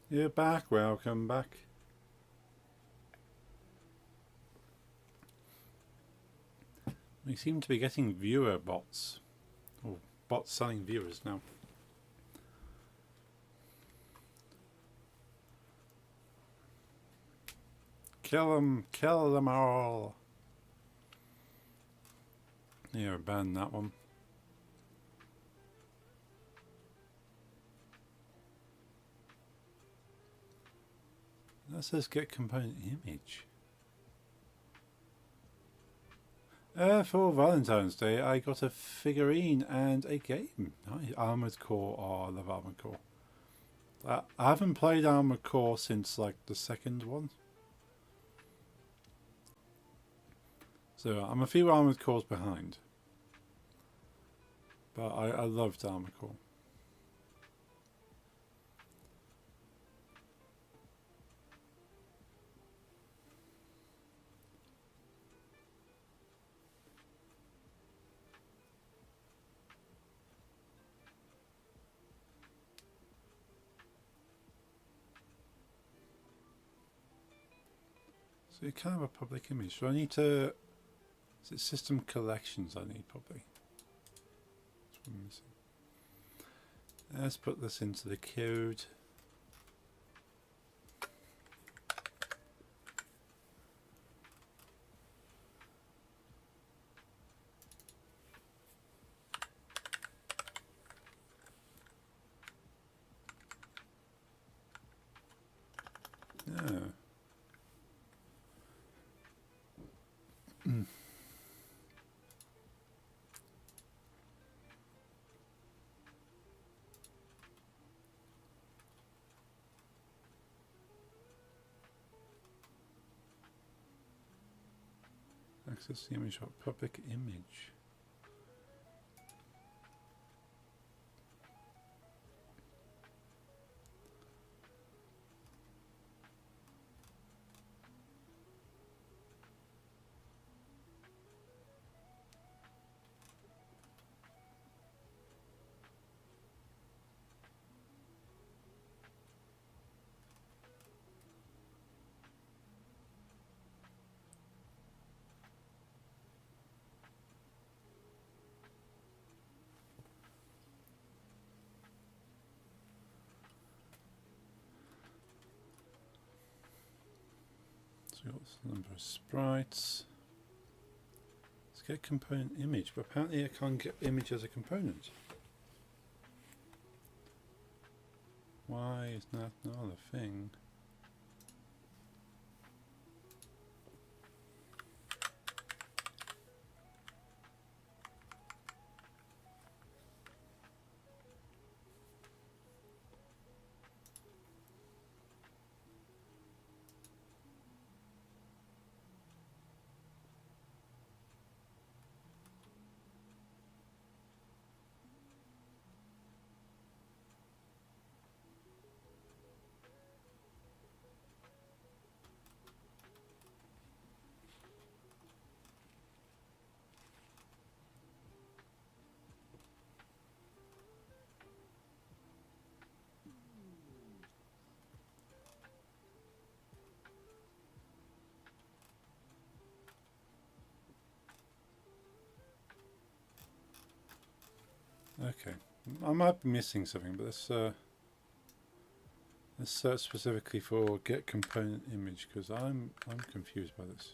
You're back, welcome back. We seem to be getting viewer bots, or bots selling viewers now. Kill them all. Yeah, ban that one. That says get component image. For Valentine's Day, I got a figurine and a game. Armored Core. Oh, I love Armored Core. I haven't played Armored Core since like the second one. So I'm a few Armored Cores behind. But I loved Armored Core. So it's kind of a public image. So I need to... Is it system collections I need probably? That's what I'm missing. Let's put this into the code. Oh. Access the image or public image. So we've got the number of sprites. Let's get component image, but apparently I can't get image as a component. Why is that not a thing? Okay, I might be missing something, but let's search specifically for get component image because I'm confused by this.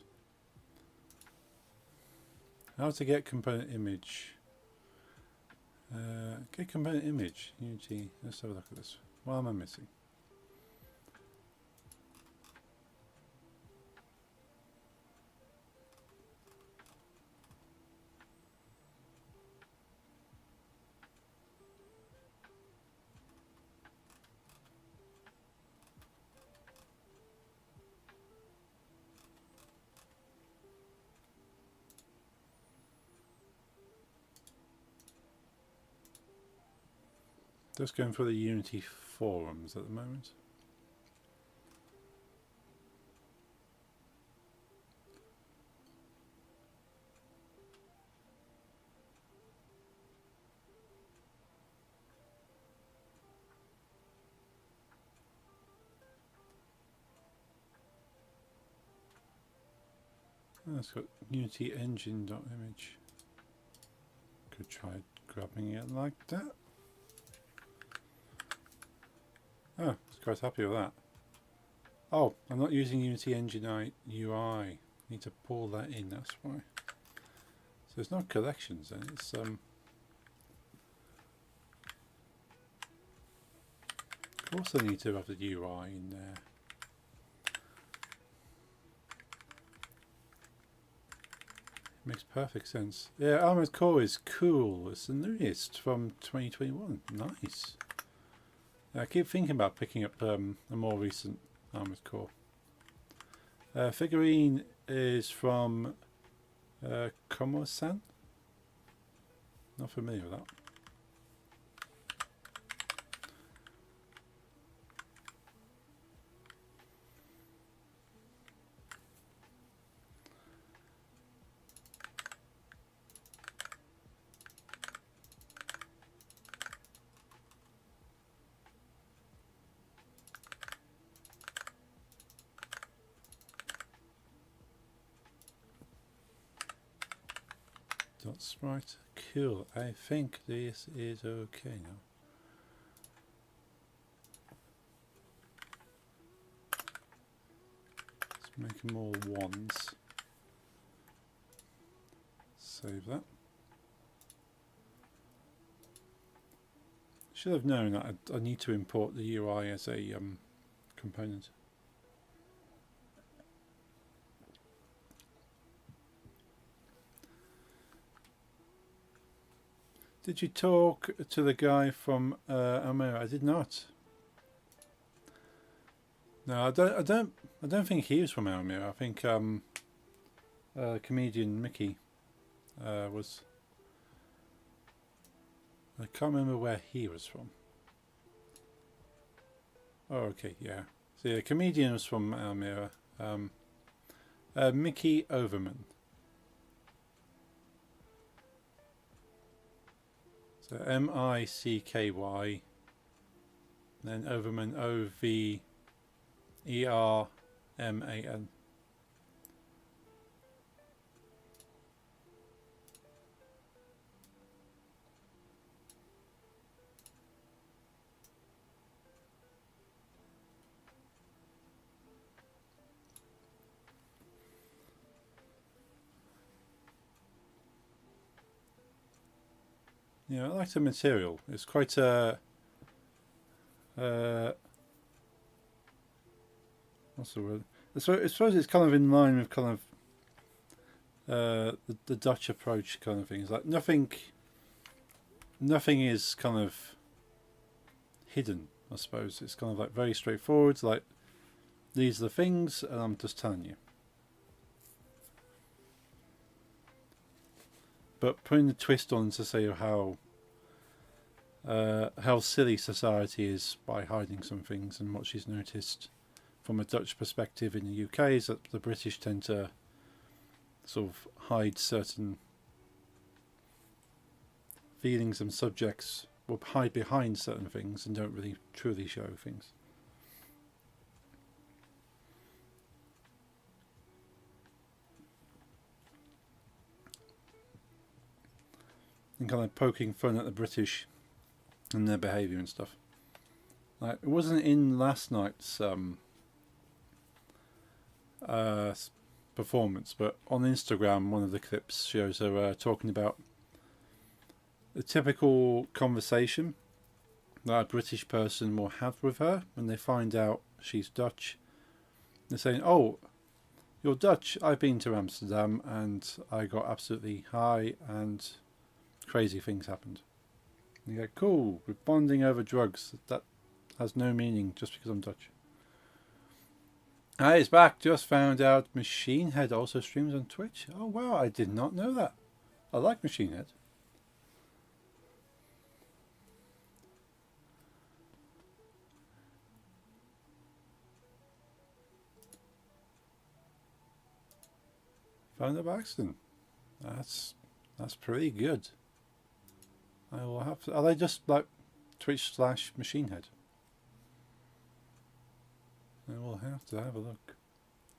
How to get component image? Get component image Unity. Let's have a look at this. What am I missing? Just going for the Unity forums at the moment. Oh, it's got Unity engine.image. Could try grabbing it like that. Oh, I was quite happy with that. Oh, I'm not using Unity Engine UI. Need to pull that in, that's why. So it's not collections then, it's of course I need to have the UI in there. Makes perfect sense. Yeah, Armored Core is cool. It's the newest from 2021. Nice. I keep thinking about picking up a more recent Armored Core. Figurine is from Komo-san. Not familiar with that. Dot sprite. Cool. I think this is okay now. Let's make them all ones. Save that. Should have known that I need to import the UI as a component. Did you talk to the guy from Almera? I did not. No, I don't think he was from Almera. I think comedian Mickey was. I can't remember where he was from. Oh, okay, yeah. So yeah, comedian was from Almere. Mickey Overman. So Micky, then Overman, Overman. Yeah, I like the material. It's quite what's the word? I suppose it's kind of in line with kind of the Dutch approach kind of thing. It's like nothing is kind of hidden. I suppose it's kind of like very straightforward. Like these are the things, and I'm just telling you. But putting the twist on to say how silly society is by hiding some things, and what she's noticed from a Dutch perspective in the UK is that the British tend to sort of hide certain feelings and subjects, or hide behind certain things, and don't really truly show things. And kind of poking fun at the British and their behaviour and stuff. Like, it wasn't in last night's performance, but on Instagram, one of the clips shows her talking about the typical conversation that a British person will have with her when they find out she's Dutch. They're saying, "Oh, you're Dutch. I've been to Amsterdam and I got absolutely high and crazy things happened." And you go, "Cool, we're bonding over drugs. That has no meaning just because I'm Dutch." Hi, it's back. Just found out Machine Head also streams on Twitch. Oh wow, I did not know that. I like Machine Head. Found it by accident. That's pretty good. I will have to. Are they just like Twitch/Machine Head? I will have to have a look.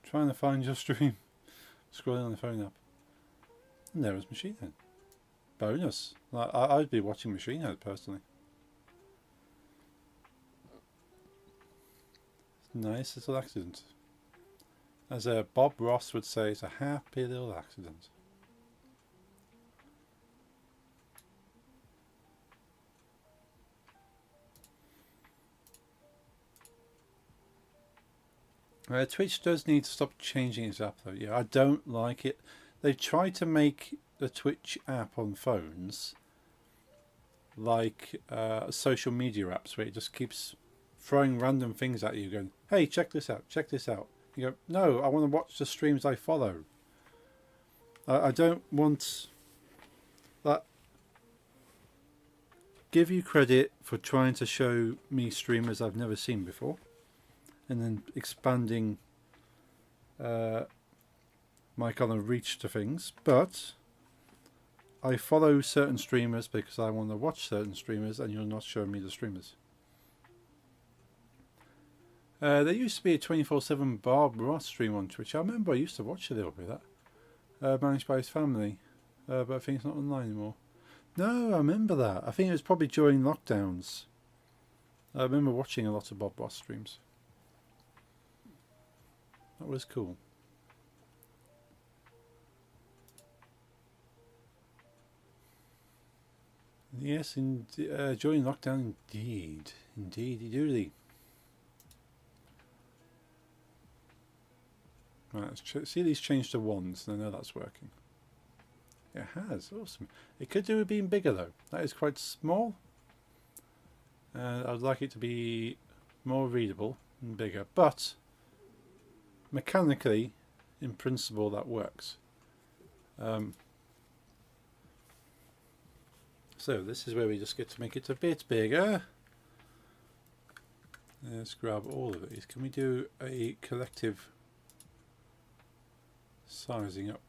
Trying to find your stream. Scrolling on the phone app. And there was Machine Head. Bonus. Like, I'd be watching Machine Head personally. Nice little accident. As Bob Ross would say, it's a happy little accident. Twitch does need to stop changing its app though. Yeah, I don't like it. They've tried to make the Twitch app on phones like social media apps where it just keeps throwing random things at you going, "Hey, check this out, check this out." You go, "No, I want to watch the streams I follow. I don't want that." Give you credit for trying to show me streamers I've never seen before, and then expanding my kind of reach to things. But I follow certain streamers because I want to watch certain streamers, and you're not showing me the streamers. There used to be a 24/7 Bob Ross stream on Twitch. I remember I used to watch a little bit of that. Managed by his family. But I think it's not online anymore. No, I remember that. I think it was probably during lockdowns. I remember watching a lot of Bob Ross streams. That was cool. Yes, during lockdown, indeed. Indeed. Right, let's see these change to ones, and I know that's working. It has, awesome. It could do with being bigger though. That is quite small. I'd like it to be more readable and bigger, but mechanically, in principle, that works. So this is where we just get to make it a bit bigger. Let's grab all of these. Can we do a collective sizing up?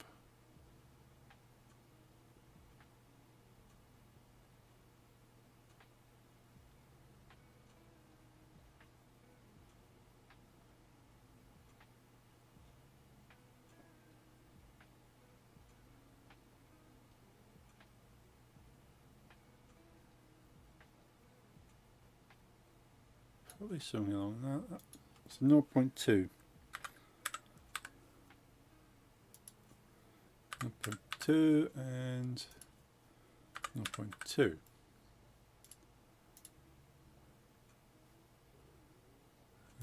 Probably something along that. It's 0.2. 0.2 and 0.2.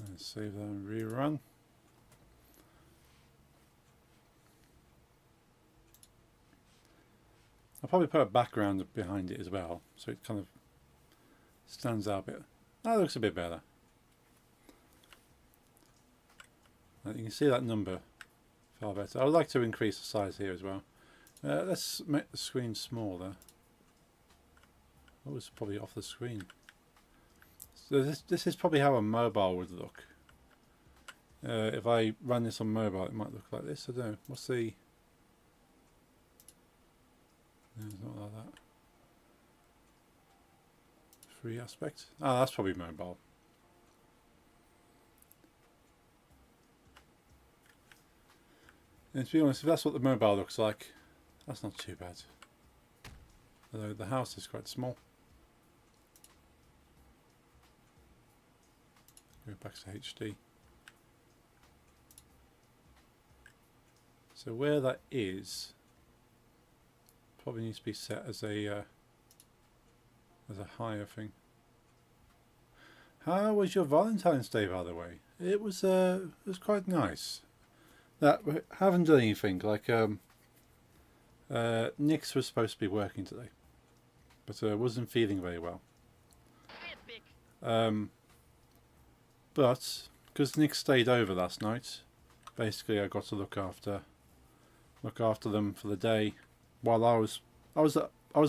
Let's save that and rerun. I'll probably put a background behind it as well, so it kind of stands out a bit. That looks a bit better. You can see that number far better. I would like to increase the size here as well. Let's make the screen smaller. Oh, it's probably off the screen. So this is probably how a mobile would look. If I run this on mobile, it might look like this. I don't know. What's the... No, it's not like that. Free aspect. Oh, that's probably mobile. And to be honest, if that's what the mobile looks like, that's not too bad. Although the house is quite small. Go back to HD. So where that is, probably needs to be set as a higher thing. How was your Valentine's Day, by the way? It was quite nice. That we haven't done anything. Like Nix was supposed to be working today, but wasn't feeling very well. But because Nick stayed over last night, basically I got to look after them for the day while I was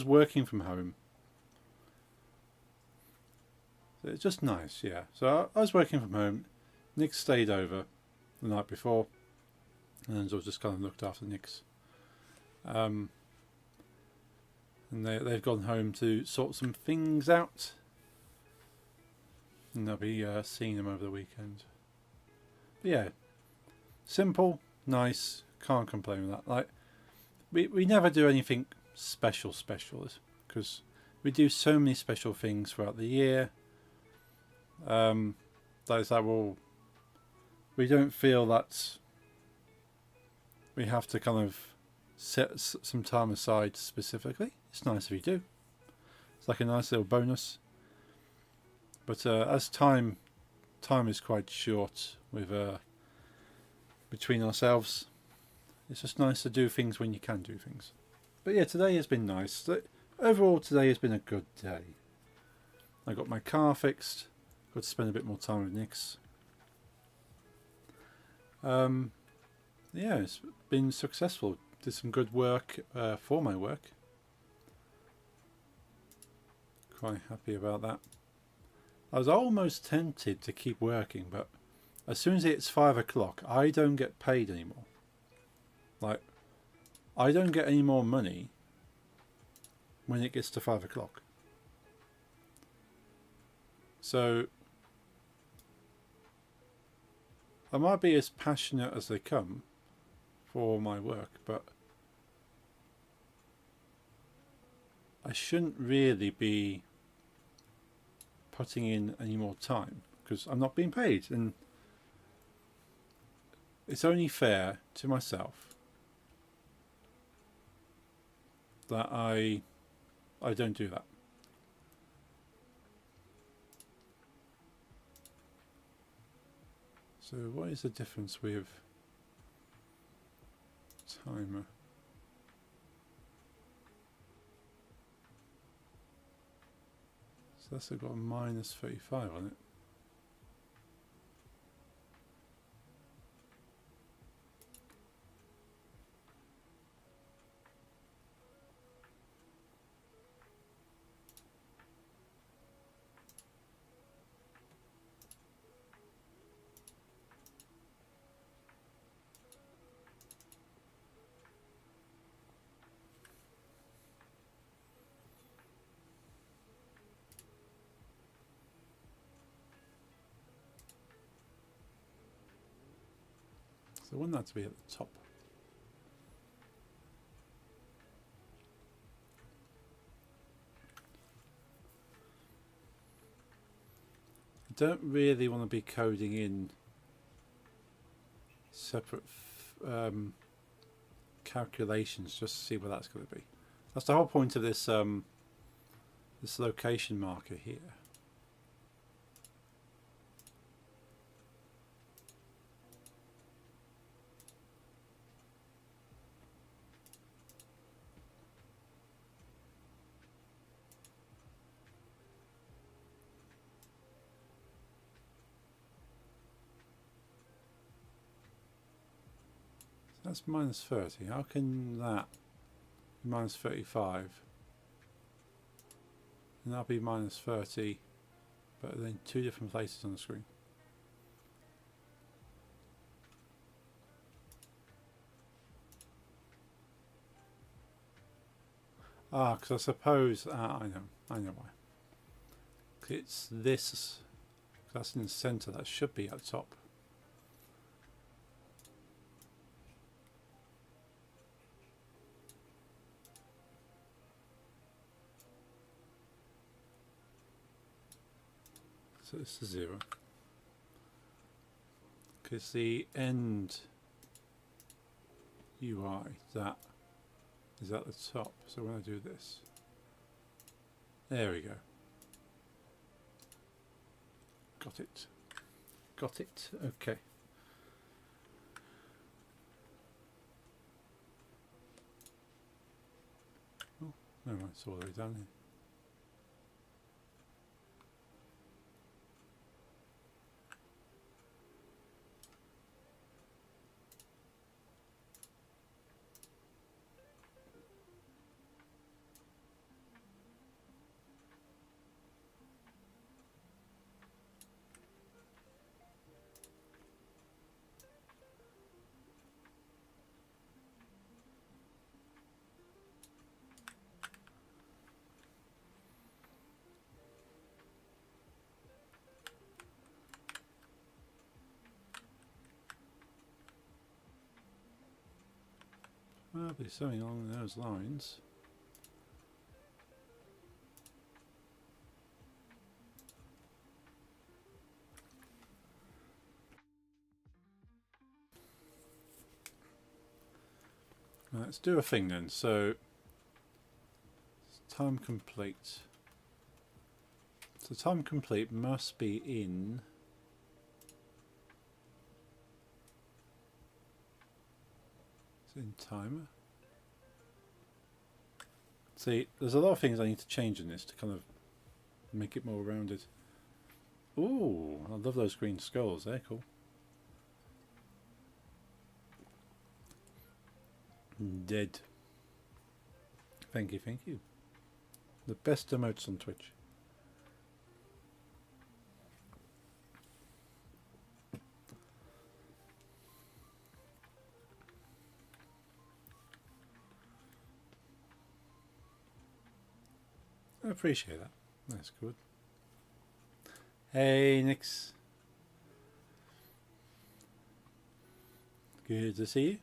working from home. So it's just nice, yeah. So I was working from home. Nick stayed over the night before, and so I just kind of looked after Nick's. And they've gone home to sort some things out, and I'll be seeing them over the weekend. But yeah, simple, nice, can't complain with that. Like we never do anything special because we do so many special things throughout the year. We don't feel that we have to kind of set some time aside specifically. It's nice if you do. It's like a nice little bonus. But as time is quite short with between ourselves, it's just nice to do things when you can do things. But yeah, today has been nice. Overall, today has been a good day. I got my car fixed. Got to spend a bit more time with Nix. Yeah, it's been successful. Did some good work for my work. Quite happy about that. I was almost tempted to keep working, but as soon as it's 5 o'clock, I don't get paid anymore. Like, I don't get any more money when it gets to 5 o'clock. So I might be as passionate as they come for my work, but I shouldn't really be putting in any more time because I'm not being paid, and it's only fair to myself that I don't do that. So what is the difference with timer? So that's got a minus 35 on it. So I want that to be at the top. I don't really want to be coding in separate calculations just to see where that's going to be. That's the whole point of this this location marker here. That's minus 30. How can that be minus 35? And that'll be minus 30, but then two different places on the screen. Ah, because I suppose, I know why. It's this, that's in the center, that should be at the top. So this is 0. Because the end UI, that is at the top. So when I do this, there we go. Got it. Got it. Okay. Oh, never mind, it's all the way down here. Well, there's something along those lines. Let's do a thing then. So, time complete. So time complete must be in timer. See, there's a lot of things I need to change in this to kind of make it more rounded. Ooh, I love those green skulls, they're cool. Dead. Thank you, thank you. The best emotes on Twitch. I appreciate that. That's good. Hey, Nix. Good to see you.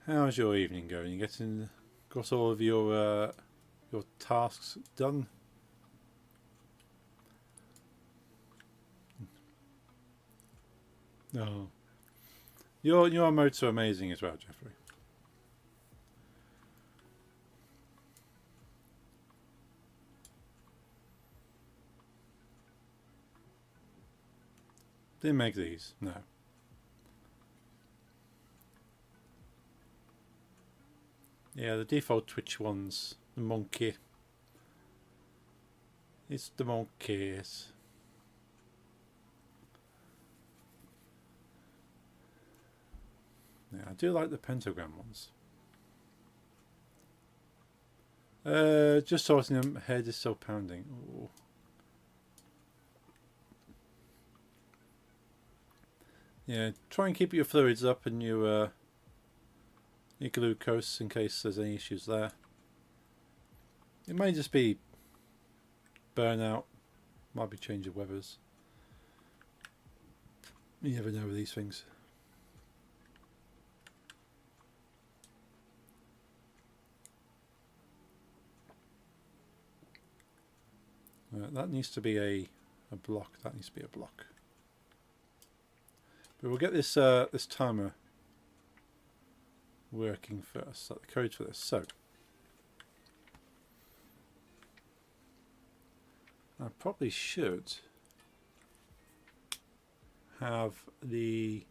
How's your evening going? You got all of your tasks done? No. Your emotes are amazing as well, Jeffrey. Didn't make these, no. Yeah, the default Twitch ones, the monkey. It's the monkeys. Yeah, I do like the pentagram ones. Just sorting them, head is still pounding. Ooh. Yeah, try and keep your fluids up and your glucose in case there's any issues there. It may just be burnout, might be change of weathers. You never know with these things. That needs to be a block. That needs to be a block. But we'll get this this timer working first. Like the code for this. So I probably should have the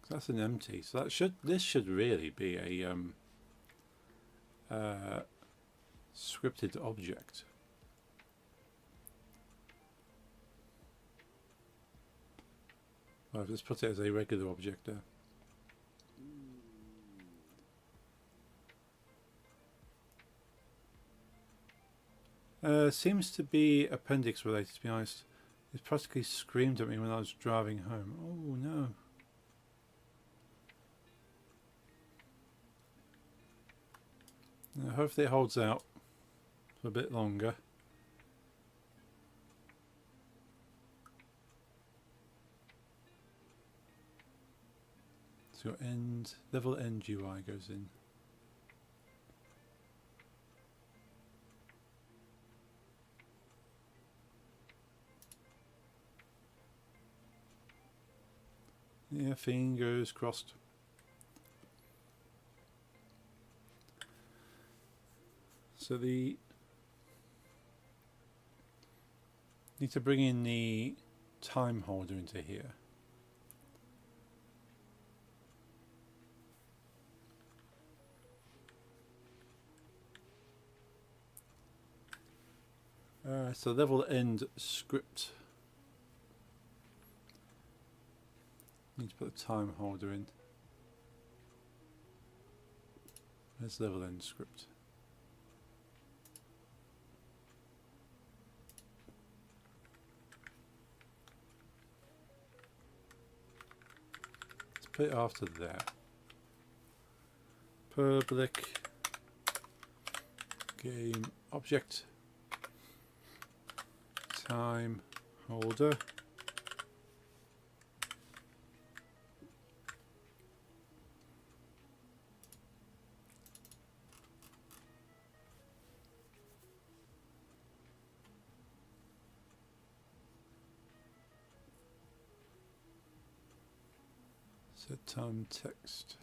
that's an empty. So that this should really be a scripted object. Well, I've just put it as a regular object there. Seems to be appendix related, to be honest. It practically screamed at me when I was driving home. Oh no. Hopefully it holds out for a bit longer. So your level end UI goes in. Yeah, fingers crossed. So need to bring in the time holder into here. So level end script. Need to put the time holder in. There's level end script. Put it after there. Public game object time holder set time text.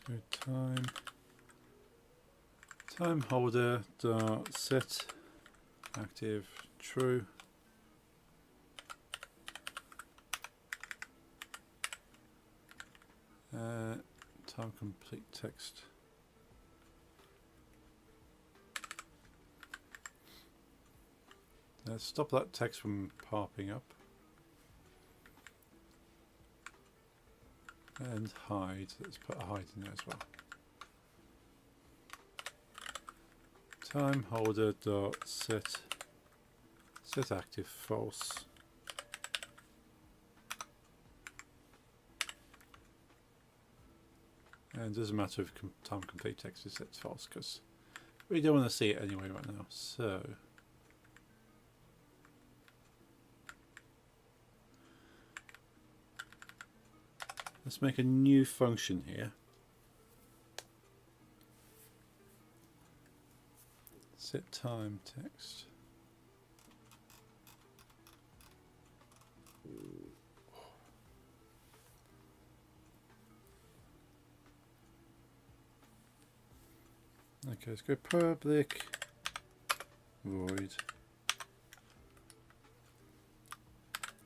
So time holder dot set active true. Time complete text. Let's stop that text from popping up. And hide. Let's put a hide in there as well. Time holder dot set active false. And it doesn't matter if time complete text is set false because we don't want to see it anyway right now. So let's make a new function here. Set time text. Okay, let's go public void.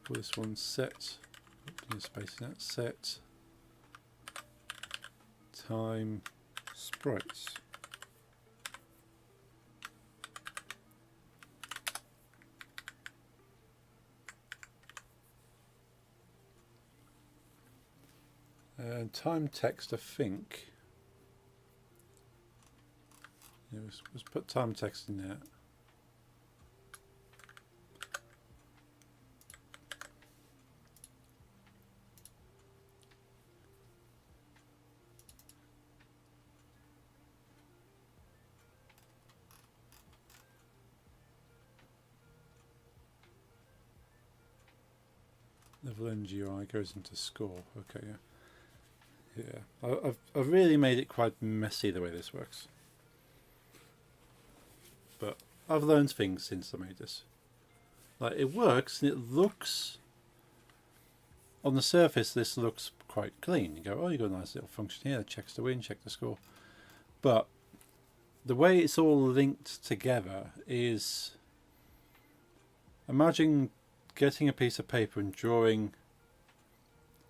Call this one set. Space in that. Set time sprites. time text, I think. Yeah, let's put time text in there. Level NGI goes into score. Okay, yeah. I've really made it quite messy the way this works. But I've learned things since I made this. Like, it works and it looks, on the surface this looks quite clean. You go, oh, you got a nice little function here, checks the win, check the score. But the way it's all linked together is, imagine getting a piece of paper and drawing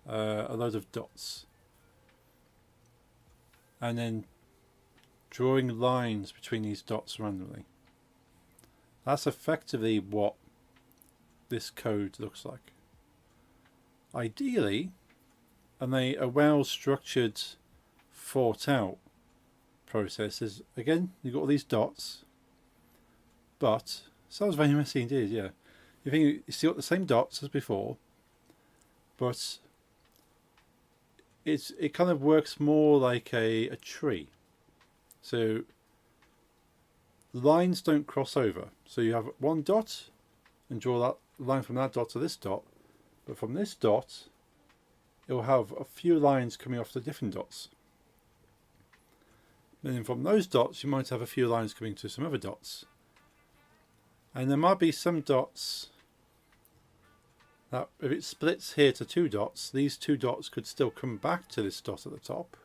a load of dots, and then drawing lines between these dots randomly. That's effectively what this code looks like. Ideally, and a well-structured, thought-out process is, again, you've got all these dots, but sounds very messy indeed, yeah. You still got the same dots as before, but it kind of works more like a tree. So lines don't cross over. So you have one dot and draw that line from that dot to this dot, but from this dot it will have a few lines coming off the different dots. Then from those dots you might have a few lines coming to some other dots. And there might be some dots that, if it splits here to two dots, these two dots could still come back to this dot at the top,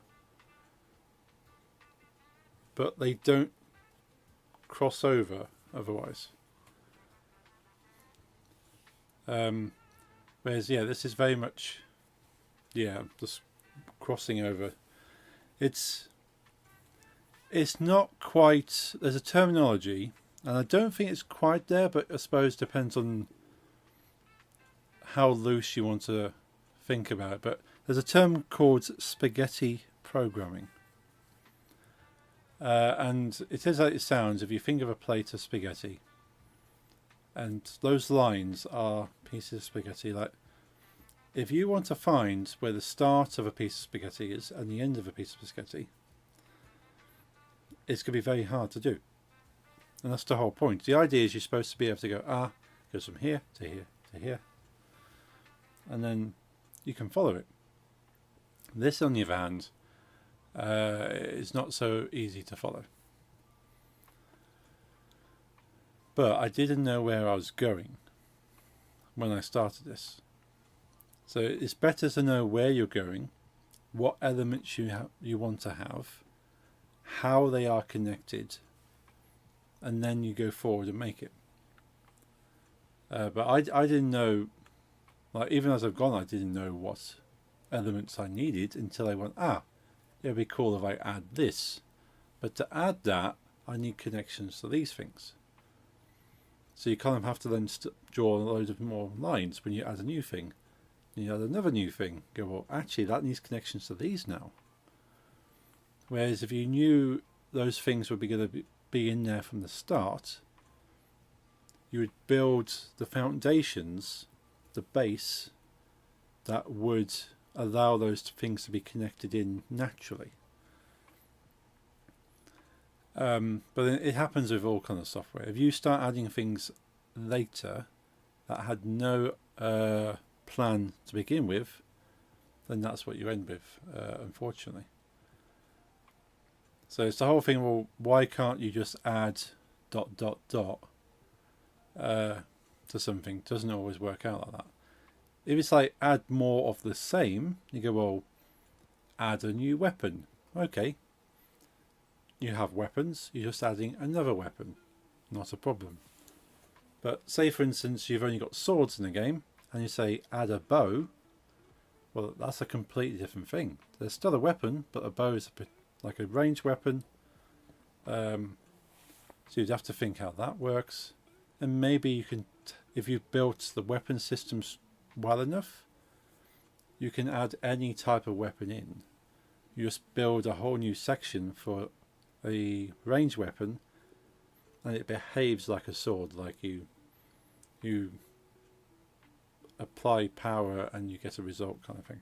but they don't cross over otherwise. Whereas, yeah, this is very much, yeah, just crossing over. It's not quite, there's a terminology, and I don't think it's quite there, but I suppose it depends on how loose you want to think about it. But there's a term called spaghetti programming. And it is like it sounds. If you think of a plate of spaghetti, and those lines are pieces of spaghetti, like if you want to find where the start of a piece of spaghetti is and the end of a piece of spaghetti, it's going to be very hard to do. And that's the whole point. The idea is you're supposed to be able to go, goes from here to here to here, and then you can follow it. This, on the other hand, is not so easy to follow. But I didn't know where I was going when I started this. So it's better to know where you're going, what elements you want to have, how they are connected, and then you go forward and make it. But I didn't know, like, even as I've gone, I didn't know what elements I needed until I went, it'd be cool if I add this. But to add that, I need connections to these things. So you kind of have to then draw a load of more lines when you add a new thing. And you add another new thing. Go, well, actually, that needs connections to these now. Whereas if you knew those things were going to be in there from the start, you would build the foundations, the base, that would allow those things to be connected in naturally. But it happens with all kinds of software. If you start adding things later that had no plan to begin with, then that's what you end with, unfortunately. So it's the whole thing, well, why can't you just add ... to something? It doesn't always work out like that. If it's like add more of the same, you go, well, add a new weapon. Okay. You have weapons, you're just adding another weapon. Not a problem. But say, for instance, you've only got swords in the game, and you say add a bow, well, that's a completely different thing. There's still a weapon, but a bow is like a ranged weapon. So you'd have to think how that works. And maybe you can, if you've built the weapon systems well enough, you can add any type of weapon in. You just build a whole new section for a ranged weapon, and it behaves like a sword. Like you apply power and you get a result, kind of thing.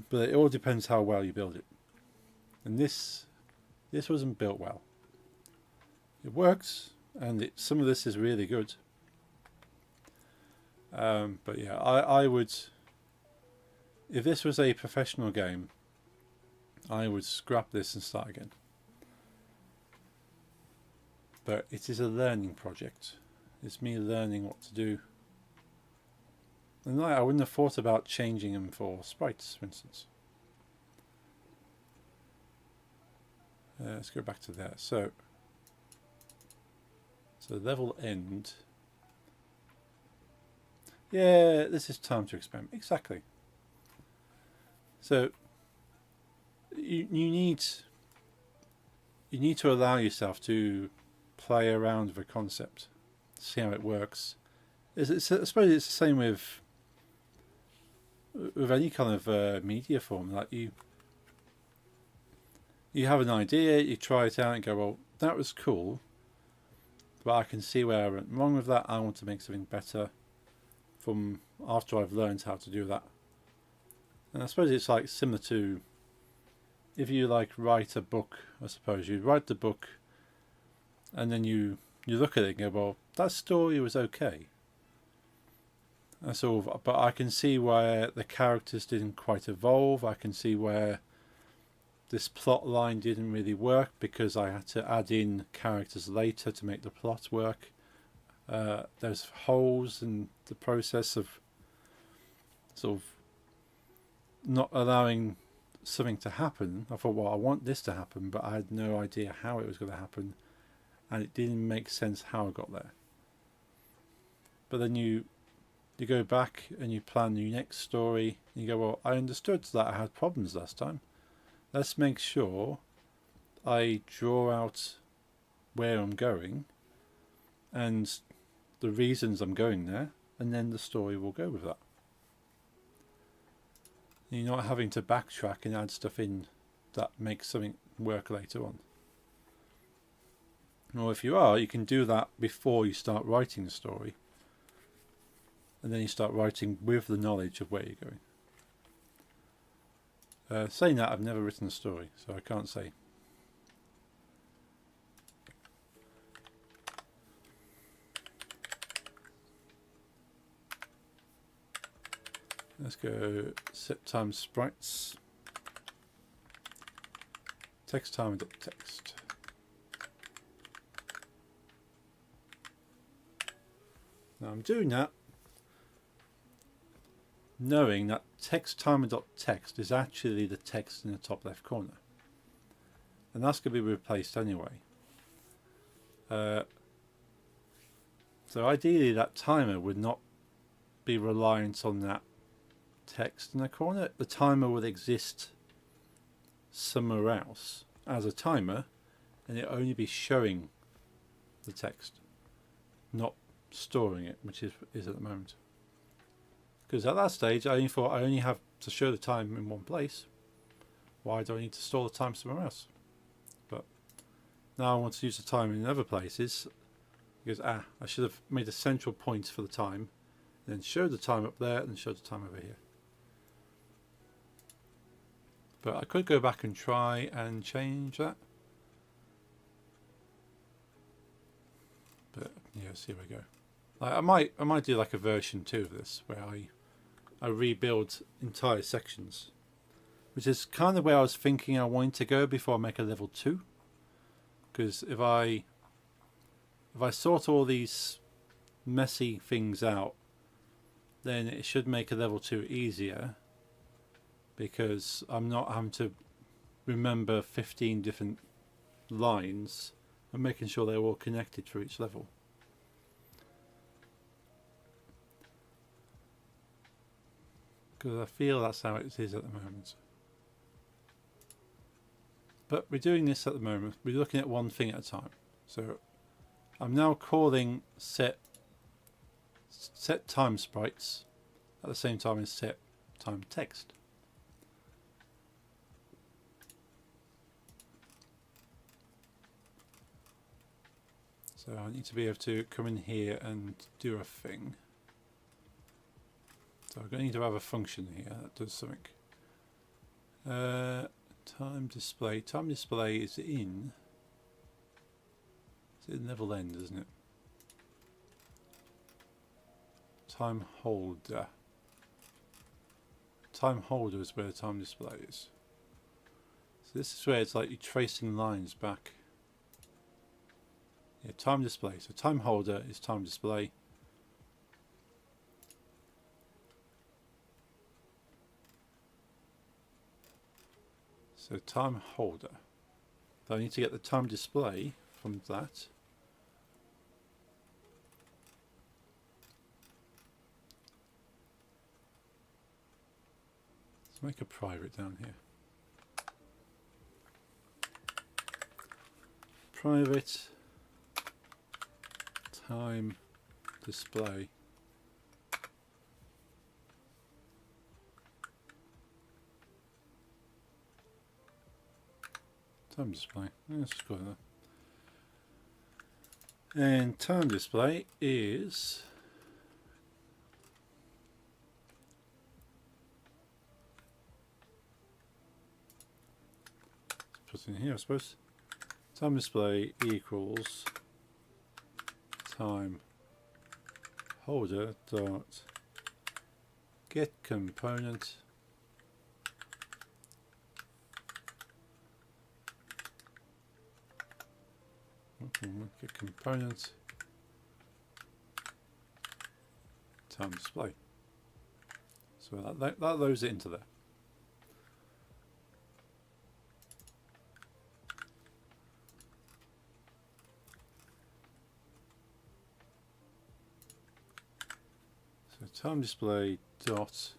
But it all depends how well you build it. And this wasn't built well. It works, and some of this is really good. But yeah, I would, if this was a professional game, I would scrap this and start again. But it is a learning project. It's me learning what to do. And I wouldn't have thought about changing them for sprites, for instance. Let's go back to there. So level end. Yeah, this is time to experiment. Exactly. So you need to allow yourself to play around with a concept, see how it works. I suppose it's the same with any kind of media form. Like you have an idea, you try it out and go, well, that was cool, but I can see where I went wrong with that. I want to make something better from after I've learned how to do that. And I suppose it's like similar to if you like write a book. I suppose you write the book and then you look at it and go, well, that story was okay. That's all, but I can see where the characters didn't quite evolve. I can see where this plot line didn't really work because I had to add in characters later to make the plot work. There's holes in the process of sort of not allowing something to happen. I thought, well, I want this to happen, but I had no idea how it was going to happen, and it didn't make sense how I got there. But then you go back and you plan your next story, and you go, well, I understood that I had problems last time. Let's make sure I draw out where I'm going and the reasons I'm going there, and then the story will go with that. And you're not having to backtrack and add stuff in that makes something work later on. Or if you are, you can do that before you start writing the story, and then you start writing with the knowledge of where you're going. Saying that, I've never written a story, so I can't say. Let's go set time sprites. Text timer.text. Now I'm doing that knowing that text timer.text is actually the text in the top left corner, and that's going to be replaced anyway. So ideally that timer would not be reliant on that text in the corner. The timer would exist somewhere else as a timer, and it only be showing the text, not storing it, which is at the moment. Because at that stage I only thought I only have to show the time in one place. Why do I need to store the time somewhere else? But now I want to use the time in other places, because I should have made a central point for the time, then show the time up there and show the time over here. But I could go back and try and change that. But yeah, see where we go. Like, I might do like a version 2 of this where I rebuild entire sections, which is kind of where I was thinking I wanted to go before I make a level 2. Because if I sort all these messy things out, then it should make a level 2 easier, because I'm not having to remember 15 different lines and making sure they're all connected for each level. Because I feel that's how it is at the moment. But we're doing this at the moment. We're looking at one thing at a time. So I'm now calling set time sprites at the same time as set time text. So I need to be able to come in here and do a thing. So I'm going to need to have a function here that does something. Time display. Time display is in. It's in level end, isn't it? Time holder. Time holder is where the time display is. So this is where it's like you're tracing lines back. Yeah, time display. So time holder is time display. So time holder. So I need to get the time display from that. Let's make a private down here. Private time display. Time display. Let's just go there. And time display is put in here, I suppose. Time display equals time holder dot get component get component time display. So that loads it into there. So time display dot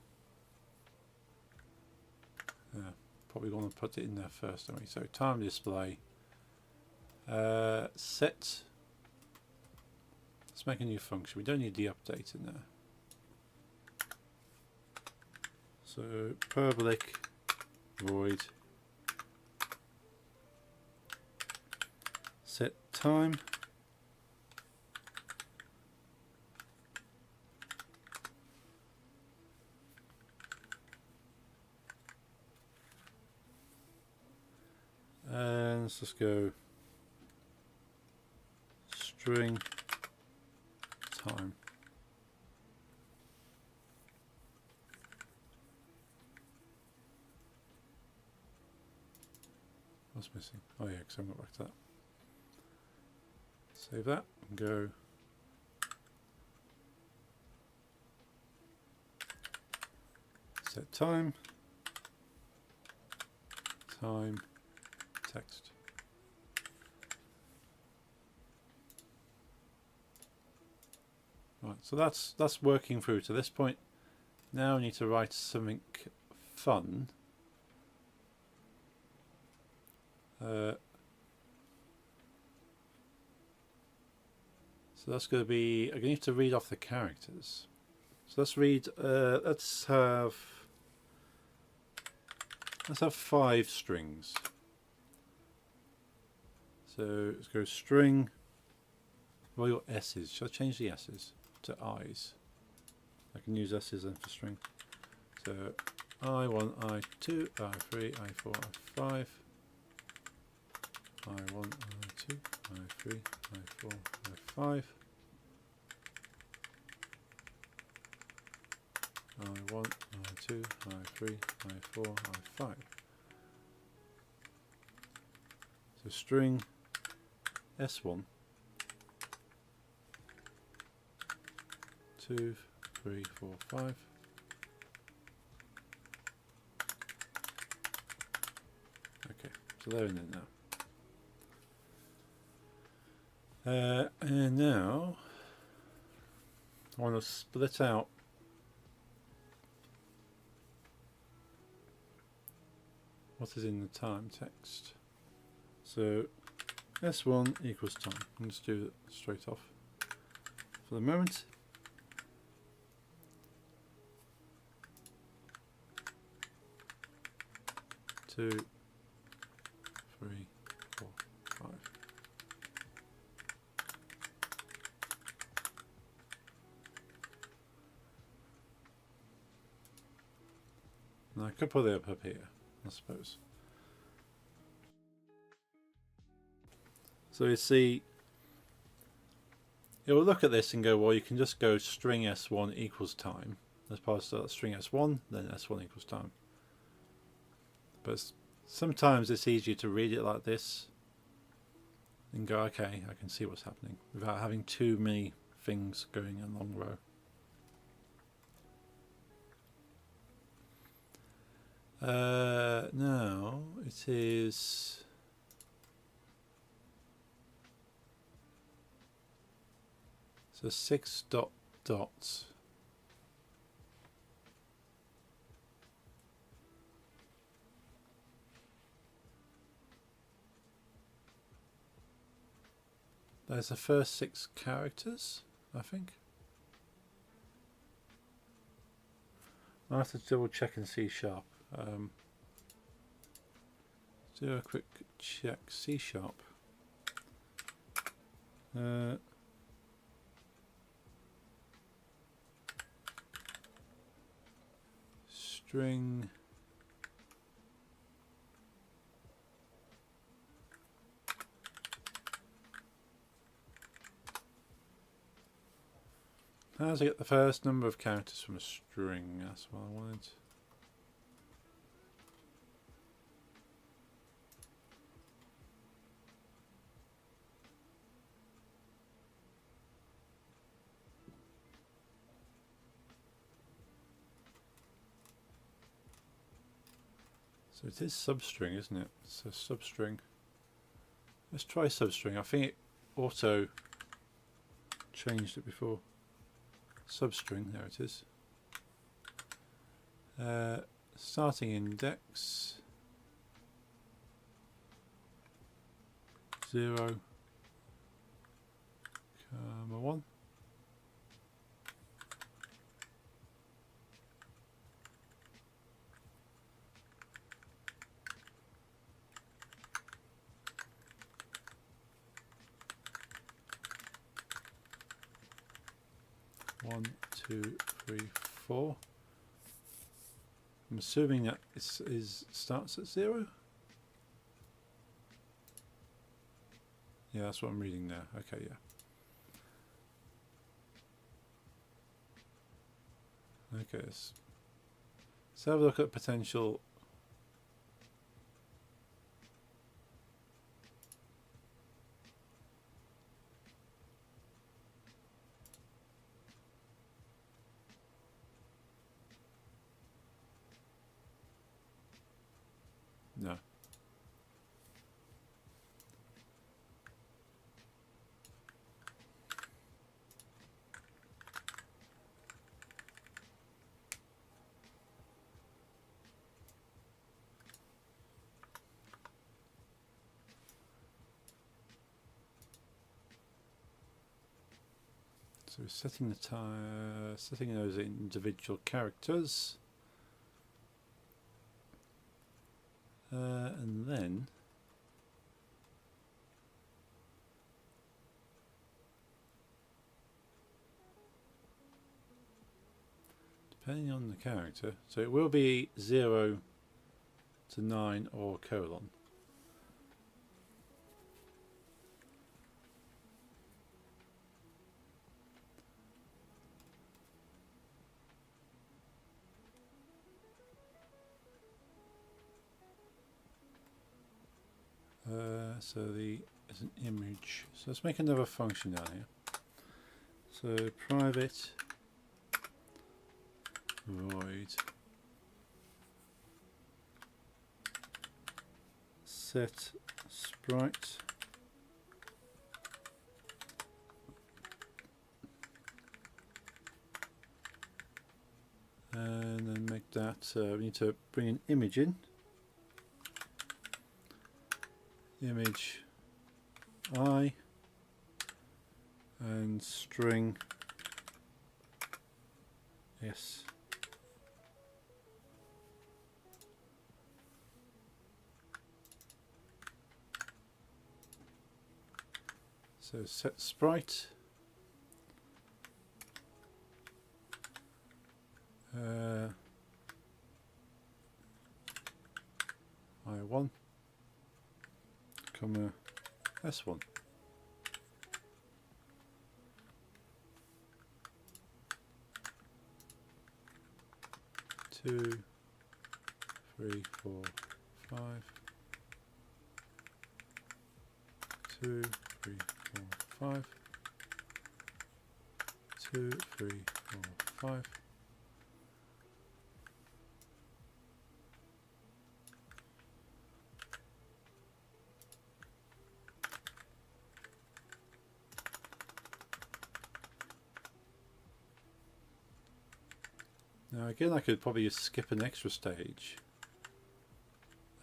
probably want to put it in there first, don't we? So time display set. Let's make a new function. We don't need the update in there. So public void set time and let's just go string time. What's missing? Oh yeah, because I went back to that. Save that and go set time text. Right, so that's working through to this point. Now I need to write something fun. So that's going to be, I'm going to have to read off the characters. So let's read, let's have 5 strings. So let's go string, what are your S's? Should I change the S's to I's? I can use S's then for string. So I1, I2, I3, I4, I5. I1, I2, I3, I4, I5. I1, I2, I3, I4, I5. So string S1, 2, 3, 4, 5. Okay, so they're in there now. And now I want to split out what is in the time text. So S1 equals time. Let's do it straight off for the moment. 2, 3, 4, 5. Now I could put it up here, I suppose. So you see, it will look at this and go, well, you can just go string s1 equals time. As opposed to string s1, then s1 equals time. But sometimes it's easier to read it like this and go, okay, I can see what's happening without having too many things going in a long row. Now it is so 6 dots. There's the first 6 characters, I think. I'll have to double check in C#. Do a quick check C#. String how does it get the first number of characters from a string? That's what I wanted. So it is substring, isn't it? So substring. Let's try substring. I think it auto changed it before. Substring, there it is. Starting index 0, comma 1. One, 2, 3, 4. I'm assuming that it starts at 0. Yeah, that's what I'm reading there. Okay, yeah. Okay, let's have a look at potential. No. So setting the setting those individual characters, and then depending on the character, so it will be 0 to 9 or colon. So there's an image. So let's make another function down here. So private void set sprite and then make that we need to bring an image in. Image I and string s. So set sprite. I1, comma S1. Two, three, four, five. 2, 3, 4, 5. 2, 3, 4, 5. Now again, I could probably just skip an extra stage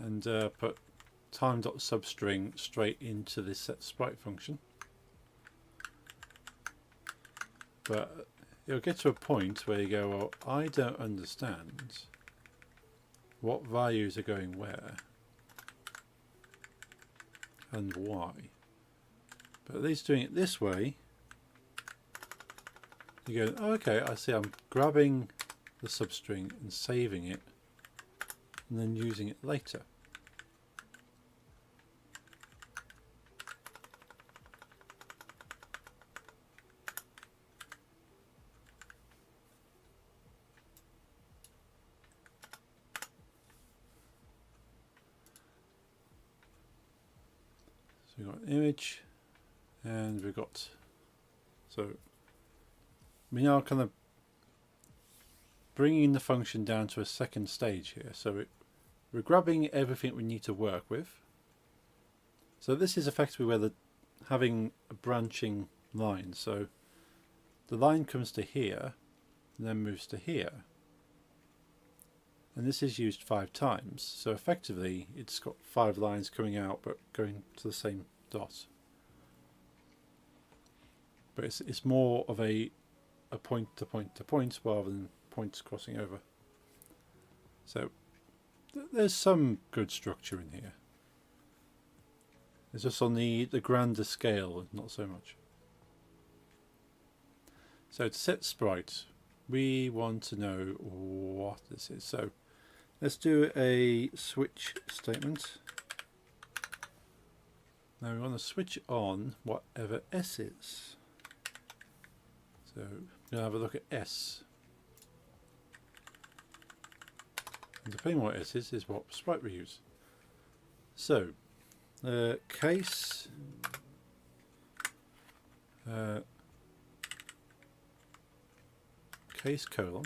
and put time.substring straight into this set sprite function. But it'll get to a point where you go, well, I don't understand what values are going where and why. But at least doing it this way, you go, oh, okay, I see, I'm grabbing the substring and saving it and then using it later. So we've got an image and we've got, so we now kind of bringing the function down to a second stage here. So we're grabbing everything we need to work with. So this is effectively where having a branching line. So the line comes to here and then moves to here. And this is used 5 times. So effectively it's got 5 lines coming out but going to the same dot. But it's more of a point to point to point rather than points crossing over. So there's some good structure in here. It's just on the grander scale, not so much. So to set sprite, we want to know what this is. So let's do a switch statement. Now we want to switch on whatever S is. So we're going to have a look at S. And depending on what S is what sprite we use. So, case colon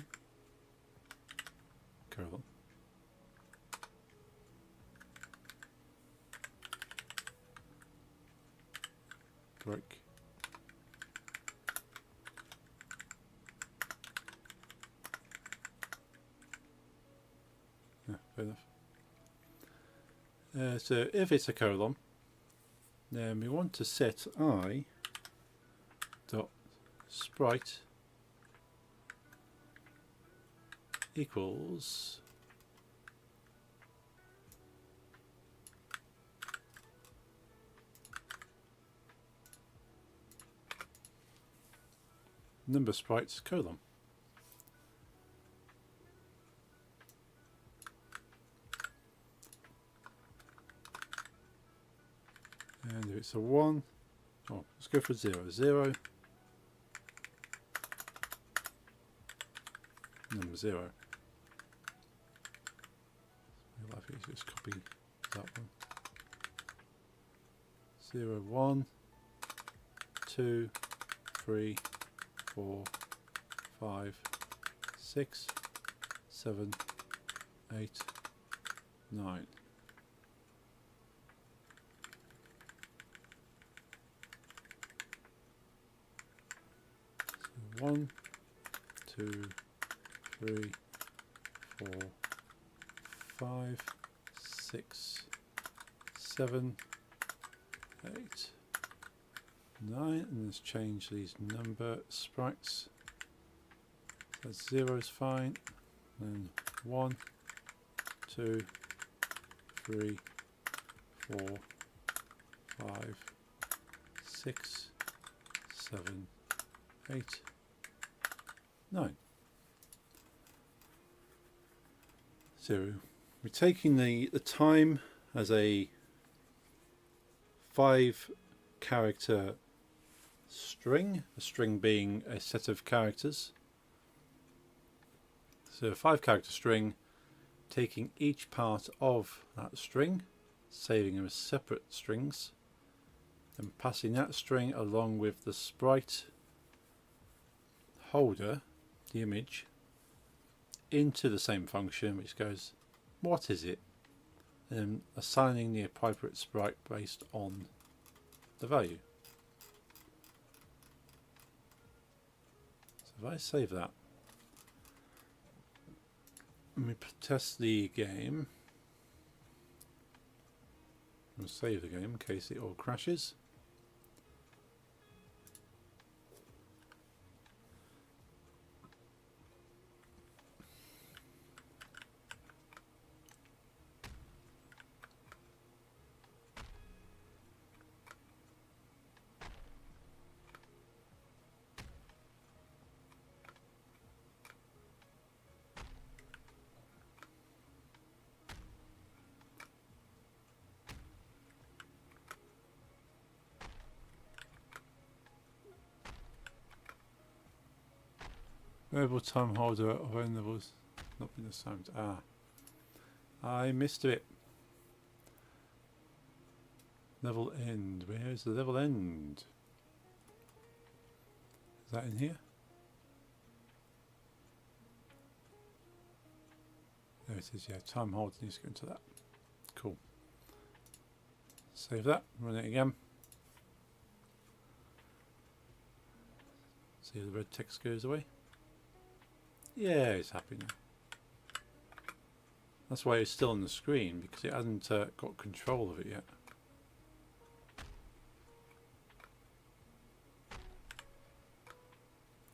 break. Yeah, fair enough. So if it's a colon, then we want to set I dot sprite equals number sprites colon. And if it's a 1, oh, let's go for 0, 0, number 0. I'll have to just copy that one. 0, 1, 2, 3, 4, 5, 6, 7, 8, 9. So 1, 2, 3, 4, 5, 6, 7, 8, 9, and let's change these number sprites. That's 0 is fine, then 1, 2, 3, 4, 5, 6, 7, 8, 9. 0. We're taking the time as a 5-character string, a string being a set of characters. So a 5-character string, taking each part of that string, saving them as separate strings, and passing that string along with the sprite holder, the image, into the same function, which goes, what is it? And assigning the appropriate sprite based on the value. So if I save that, and we test the game, we'll save the game in case it all crashes. Variable time holder of n levels not been assigned. I missed it. Level end. Where is the level end? Is that in here? There it is, yeah. Time holder needs to go into that. Cool. Save that, run it again. See the red text goes away. Yeah, it's happy now. That's why it's still on the screen, because it hasn't got control of it yet.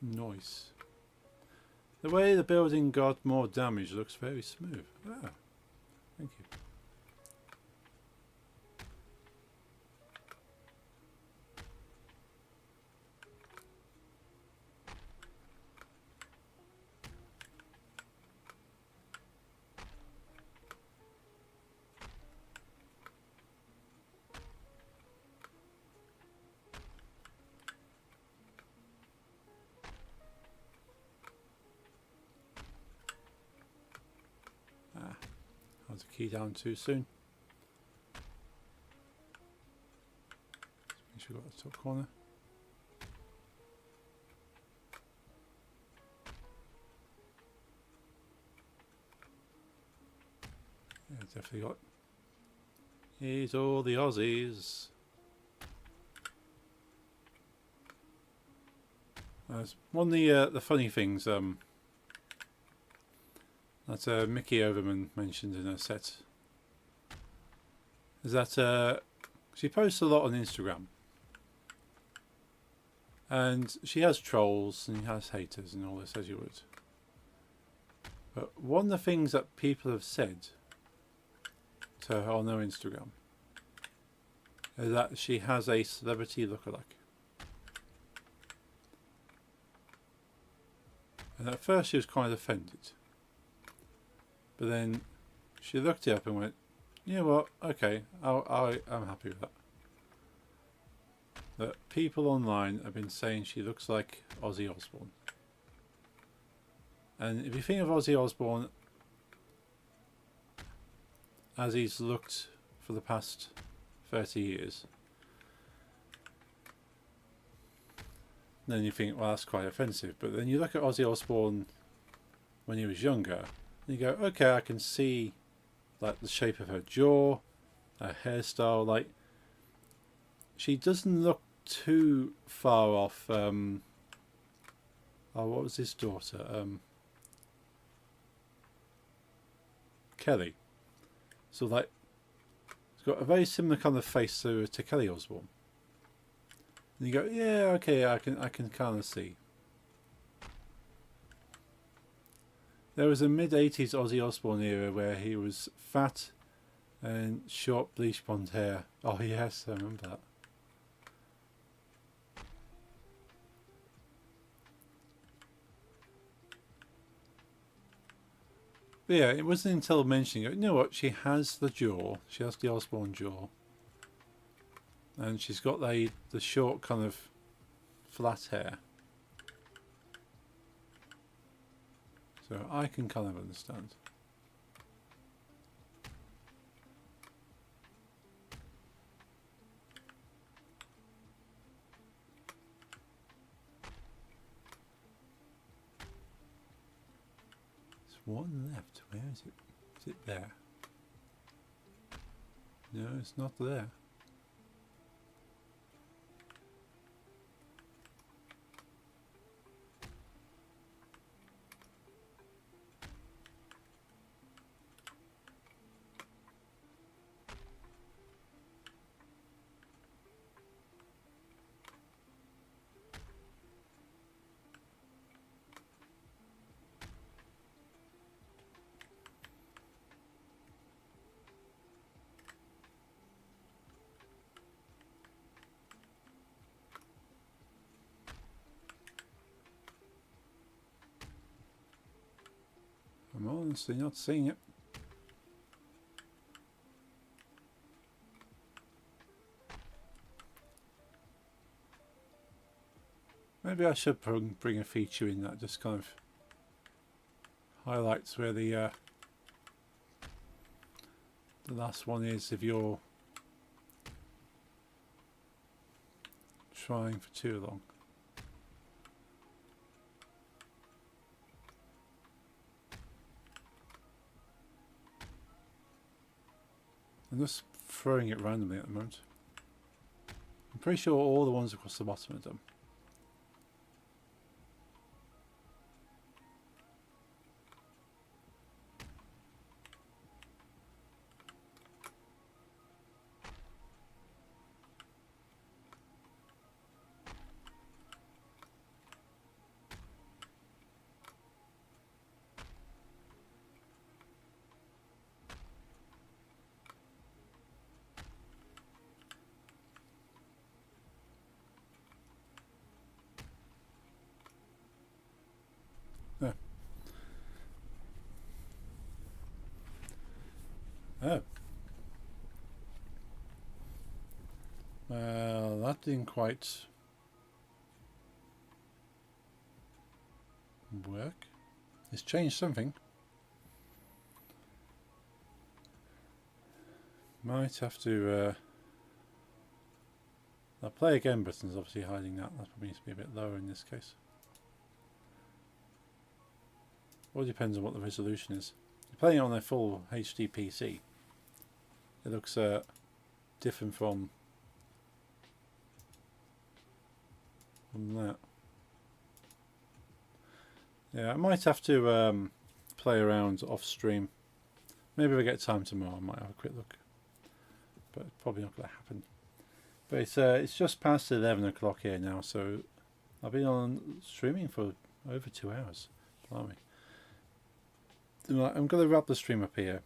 Nice. The way the building got more damage looks very smooth. Ah, thank you. The key down too soon. Make sure we got the top corner. Yeah, definitely got. Here's all the Aussies. One of the funny things that Mickey Overman mentioned in her set is that she posts a lot on Instagram, and she has trolls and she has haters and all this, as you would. But one of the things that people have said to her on her Instagram is that she has a celebrity lookalike. And at first she was kind of offended. But then she looked it up and went, you know what, okay, I'm happy with that. That people online have been saying she looks like Ozzy Osbourne. And if you think of Ozzy Osbourne as he's looked for the past 30 years, then you think, well, that's quite offensive. But then you look at Ozzy Osbourne when he was younger, and you go, okay, I can see like the shape of her jaw, her hairstyle. Like, she doesn't look too far off. Oh, what was his daughter? Kelly. So like, it's got a very similar kind of face to Kelly Osbourne. And you go, yeah, okay, I can kind of see. There was a mid-80s Ozzy Osbourne era where he was fat and short bleach blonde hair. Oh yes, I remember that. But yeah, it wasn't until mentioning it. You know what? She has the jaw. She has the Osborne jaw, and she's got the short kind of flat hair. So I can kind of understand. There's one left. Where is it? Is it there? No, it's not there. I'm honestly not seeing it. Maybe I should bring a feature in that just kind of highlights where the last one is if you're trying for too long. I'm just throwing it randomly at the moment. I'm pretty sure all the ones across the bottom are done. Oh. Oh. Well, that didn't quite work. It's changed something. Might have to the play again button is obviously hiding that. That probably needs to be a bit lower in this case. All depends on what the resolution is. You're playing on a full HD PC. It looks different from that. Yeah, I might have to play around off stream. Maybe if I get time tomorrow, I might have a quick look. But it's probably not going to happen. But it's just past 11 o'clock here now, so I've been on streaming for over 2 hours. Blimey. I'm going to wrap the stream up here.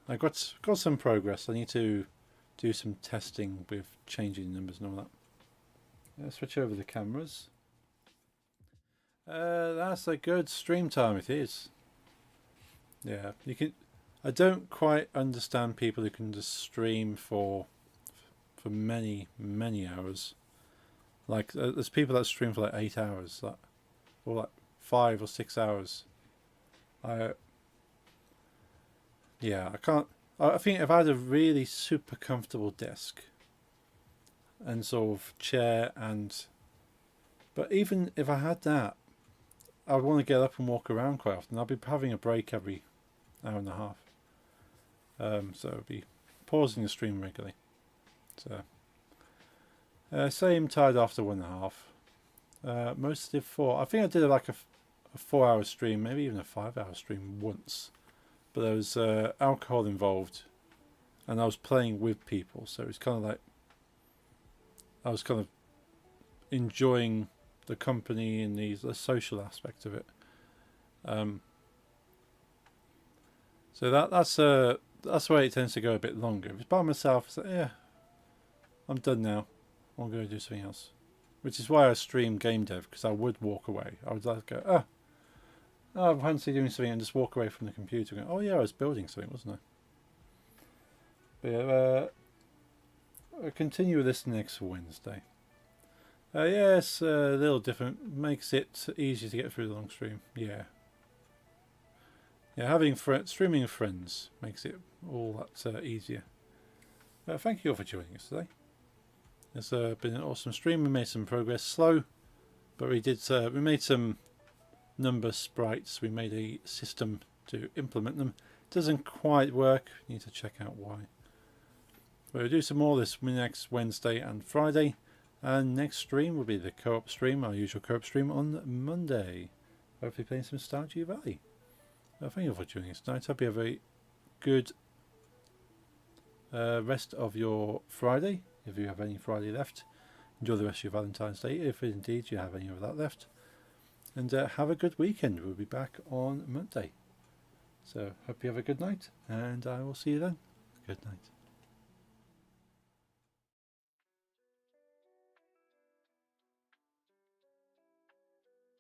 I got some progress. I need to do some testing with changing numbers and all that. Let's switch over the cameras. That's a good stream time. It is. Yeah, you can. I don't quite understand people who can just stream for many hours. Like there's people that stream for like 8 hours, or like 5 or 6 hours. Yeah, I can't. I think if I had a really super comfortable desk and sort of chair but even if I had that, I would want to get up and walk around quite often. I'd be having a break every hour and a half. So I'd be pausing the stream regularly. So say I'm tired after 1.5. Most did 4. I think I did like a 4-hour stream, maybe even a 5-hour stream once. But there was alcohol involved, and I was playing with people, so it's kind of like I was kind of enjoying the company and the social aspect of it. So that's why it tends to go a bit longer. If it's by myself, it's like, yeah, I'm done now. I'm going to do something else. Which is why I stream game dev, because I would walk away. I would like go, Oh, I fancy doing something and just walk away from the computer and go, oh yeah, I was building something, wasn't I? But yeah, I'll continue with this next Wednesday. Yes, a little different. Makes it easier to get through the long stream. Yeah. Yeah, having streaming with friends makes it all that easier. Thank you all for joining us today. It's been an awesome stream. We made some progress, slow, but we did. We made some number sprites. We made a system to implement them. It doesn't quite work. You need to check out why. But we'll do some more this next Wednesday and Friday. And next stream will be the co-op stream, our usual co-op stream on Monday. Hopefully playing some Stardew Valley. Thank you all for joining us tonight. Hope you have a good rest of your Friday, if you have any Friday left. Enjoy the rest of your Valentine's Day, if indeed you have any of that left. And have a good weekend. We'll be back on Monday. So hope you have a good night, and I will see you then. Good night.